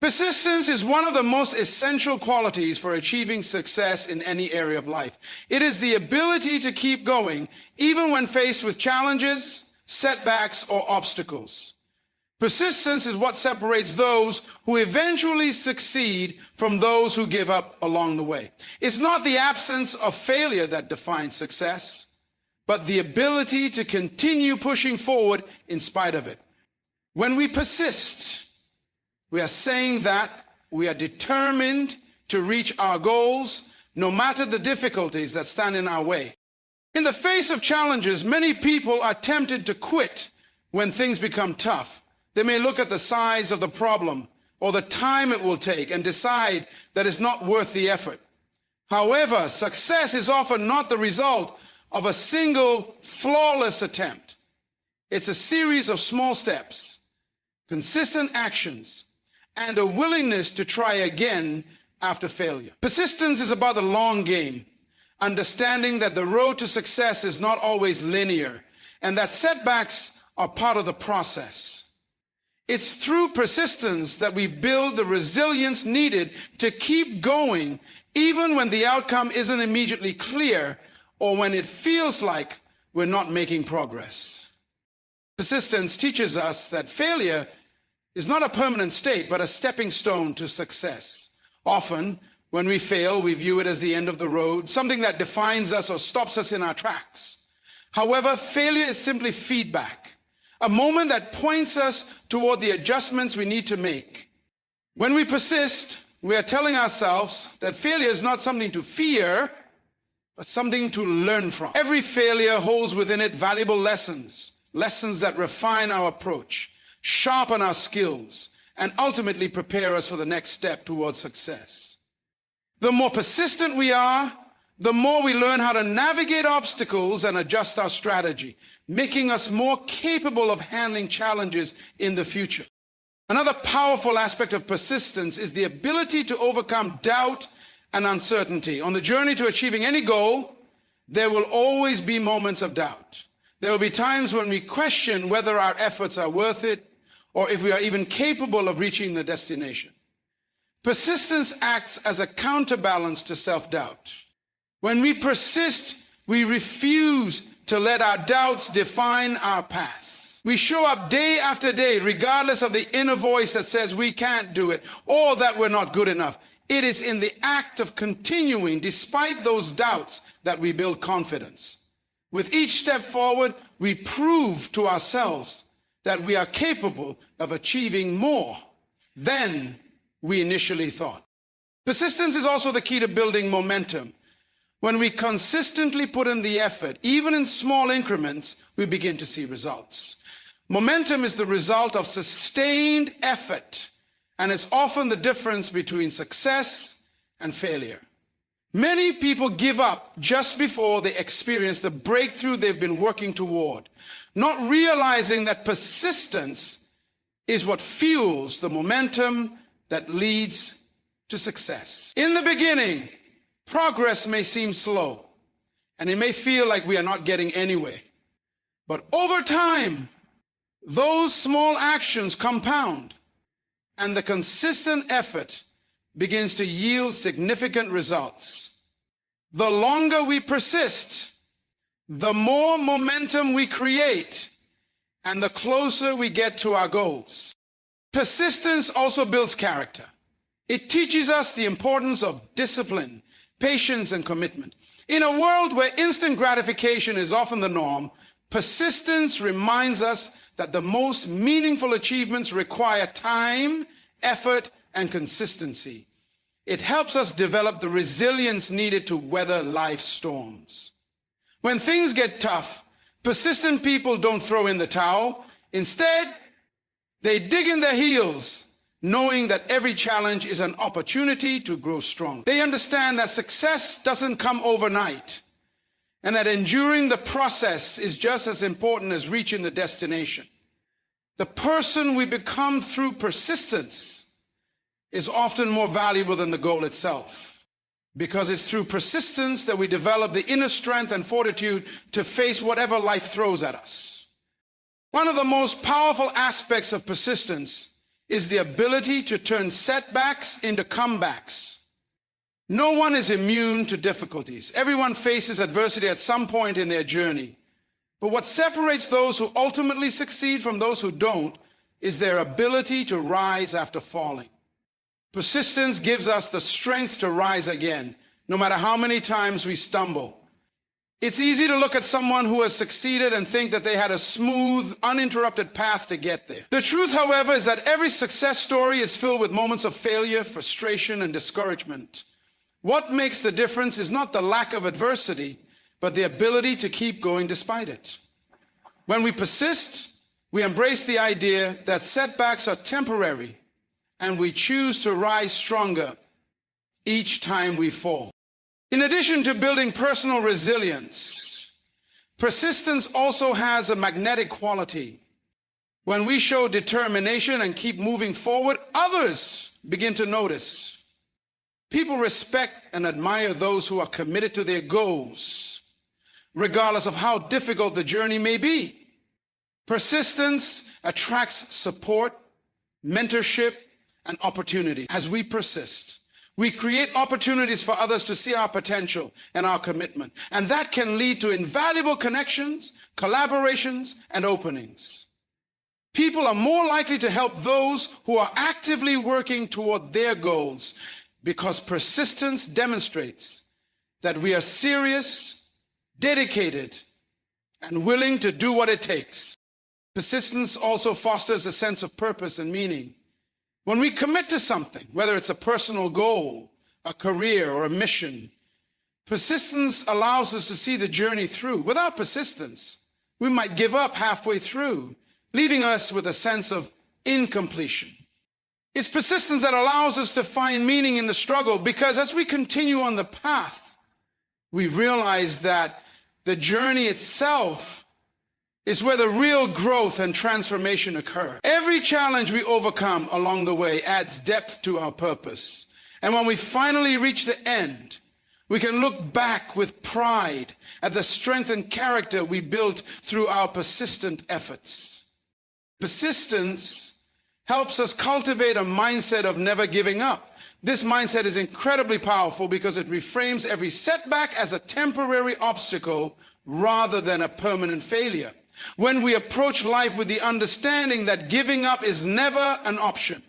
Persistence is one of the most essential qualities for achieving success in any area of life. It is the ability to keep going, even when faced with challenges, setbacks, or obstacles. Persistence is what separates those who eventually succeed from those who give up along the way. It's not the absence of failure that defines success, but the ability to continue pushing forward in spite of it. When we persist, we are saying that we are determined to reach our goals, no matter the difficulties that stand in our way. In the face of challenges, many people are tempted to quit when things become tough. They may look at the size of the problem or the time it will take and decide that it's not worth the effort. However, success is often not the result of a single flawless attempt. It's a series of small steps, consistent actions, and a willingness to try again after failure. Persistence is about the long game, understanding that the road to success is not always linear and that setbacks are part of the process. It's through persistence that we build the resilience needed to keep going, even when the outcome isn't immediately clear or when it feels like we're not making progress. Persistence teaches us that failure is not a permanent state, but a stepping stone to success. Often, when we fail, we view it as the end of the road, something that defines us or stops us in our tracks. However, failure is simply feedback, a moment that points us toward the adjustments we need to make. When we persist, we are telling ourselves that failure is not something to fear, but something to learn from. Every failure holds within it valuable lessons that refine our approach, sharpen our skills, and ultimately prepare us for the next step towards success. The more persistent we are, the more we learn how to navigate obstacles and adjust our strategy, making us more capable of handling challenges in the future. Another powerful aspect of persistence is the ability to overcome doubt and uncertainty. On the journey to achieving any goal, there will always be moments of doubt. There will be times when we question whether our efforts are worth it or if we are even capable of reaching the destination. Persistence acts as a counterbalance to self-doubt. When we persist, we refuse to let our doubts define our path. We show up day after day, regardless of the inner voice that says we can't do it or that we're not good enough. It is in the act of continuing, despite those doubts, that we build confidence. With each step forward, we prove to ourselves that we are capable of achieving more than we initially thought. Persistence is also the key to building momentum. When we consistently put in the effort, even in small increments, we begin to see results. Momentum is the result of sustained effort, and it's often the difference between success and failure. Many people give up just before they experience the breakthrough they've been working toward, not realizing that persistence is what fuels the momentum that leads to success. In the beginning, progress may seem slow, and it may feel like we are not getting anywhere. But over time, those small actions compound, and the consistent effort begins to yield significant results. The longer we persist, the more momentum we create, and the closer we get to our goals. Persistence also builds character. It teaches us the importance of discipline, patience, and commitment. In a world where instant gratification is often the norm, persistence reminds us that the most meaningful achievements require time, effort, and consistency. It helps us develop the resilience needed to weather life's storms. When things get tough, persistent people don't throw in the towel. Instead, they dig in their heels, knowing that every challenge is an opportunity to grow strong. They understand that success doesn't come overnight, and that enduring the process is just as important as reaching the destination. The person we become through persistence is often more valuable than the goal itself, because it's through persistence that we develop the inner strength and fortitude to face whatever life throws at us. One of the most powerful aspects of persistence is the ability to turn setbacks into comebacks. No one is immune to difficulties. Everyone faces adversity at some point in their journey. But what separates those who ultimately succeed from those who don't is their ability to rise after falling. Persistence gives us the strength to rise again, no matter how many times we stumble. It's easy to look at someone who has succeeded and think that they had a smooth, uninterrupted path to get there. The truth, however, is that every success story is filled with moments of failure, frustration, and discouragement. What makes the difference is not the lack of adversity, but the ability to keep going despite it. When we persist, we embrace the idea that setbacks are temporary, and we choose to rise stronger each time we fall. In addition to building personal resilience, persistence also has a magnetic quality. When we show determination and keep moving forward, others begin to notice. People respect and admire those who are committed to their goals, regardless of how difficult the journey may be. Persistence attracts support, mentorship, and opportunity. As we persist, we create opportunities for others to see our potential and our commitment. And that can lead to invaluable connections, collaborations, and openings. People are more likely to help those who are actively working toward their goals, because persistence demonstrates that we are serious, dedicated, and willing to do what it takes. Persistence also fosters a sense of purpose and meaning. When we commit to something, whether it's a personal goal, a career, or a mission, persistence allows us to see the journey through. Without persistence, we might give up halfway through, leaving us with a sense of incompletion. It's persistence that allows us to find meaning in the struggle, because as we continue on the path, we realize that the journey itself is where the real growth and transformation occur. Every challenge we overcome along the way adds depth to our purpose. And when we finally reach the end, we can look back with pride at the strength and character we built through our persistent efforts. Persistence helps us cultivate a mindset of never giving up. This mindset is incredibly powerful because it reframes every setback as a temporary obstacle rather than a permanent failure. When we approach life with the understanding that giving up is never an option,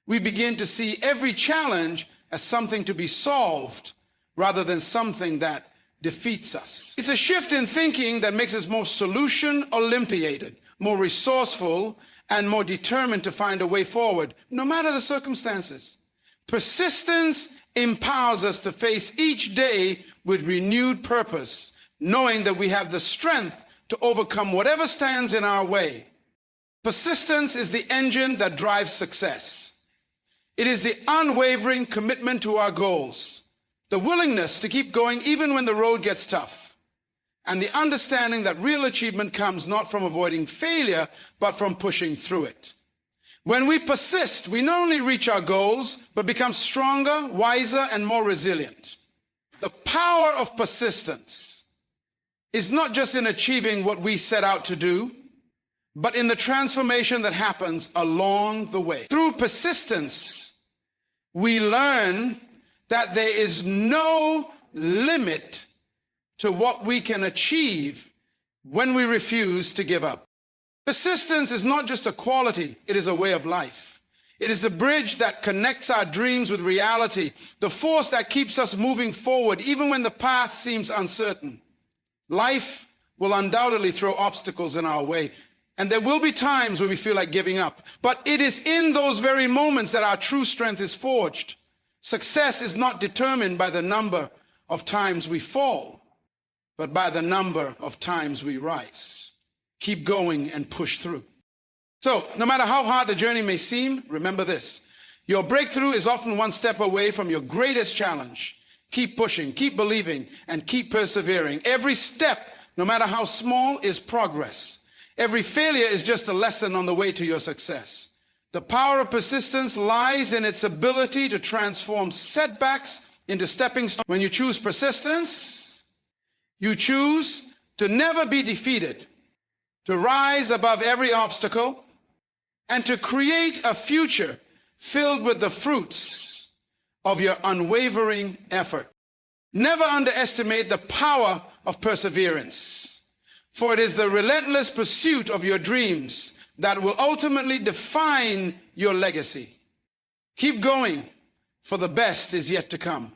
we begin to see every challenge as something to be solved rather than something that defeats us. It's a shift in thinking that makes us more solution-oriented, more resourceful, and more determined to find a way forward, no matter the circumstances. Persistence empowers us to face each day with renewed purpose, knowing that we have the strength to overcome whatever stands in our way. Persistence is the engine that drives success. It is the unwavering commitment to our goals, the willingness to keep going even when the road gets tough, and the understanding that real achievement comes not from avoiding failure, but from pushing through it. When we persist, we not only reach our goals, but become stronger, wiser, and more resilient. The power of persistence is not just in achieving what we set out to do, but in the transformation that happens along the way. Through persistence, we learn that there is no limit to what we can achieve when we refuse to give up. Persistence is not just a quality, it is a way of life. It is the bridge that connects our dreams with reality, the force that keeps us moving forward even when the path seems uncertain. Life will undoubtedly throw obstacles in our way, and there will be times when we feel like giving up. But it is in those very moments that our true strength is forged. Success is not determined by the number of times we fall, but by the number of times we rise. Keep going and push through. So, no matter how hard the journey may seem, remember this. Your breakthrough is often one step away from your greatest challenge. Keep pushing, keep believing, and keep persevering. Every step, no matter how small, is progress. Every failure is just a lesson on the way to your success. The power of persistence lies in its ability to transform setbacks into stepping stones. When you choose persistence, you choose to never be defeated, to rise above every obstacle, and to create a future filled with the fruits of your unwavering effort. Never underestimate the power of perseverance, for it is the relentless pursuit of your dreams that will ultimately define your legacy. Keep going, for the best is yet to come.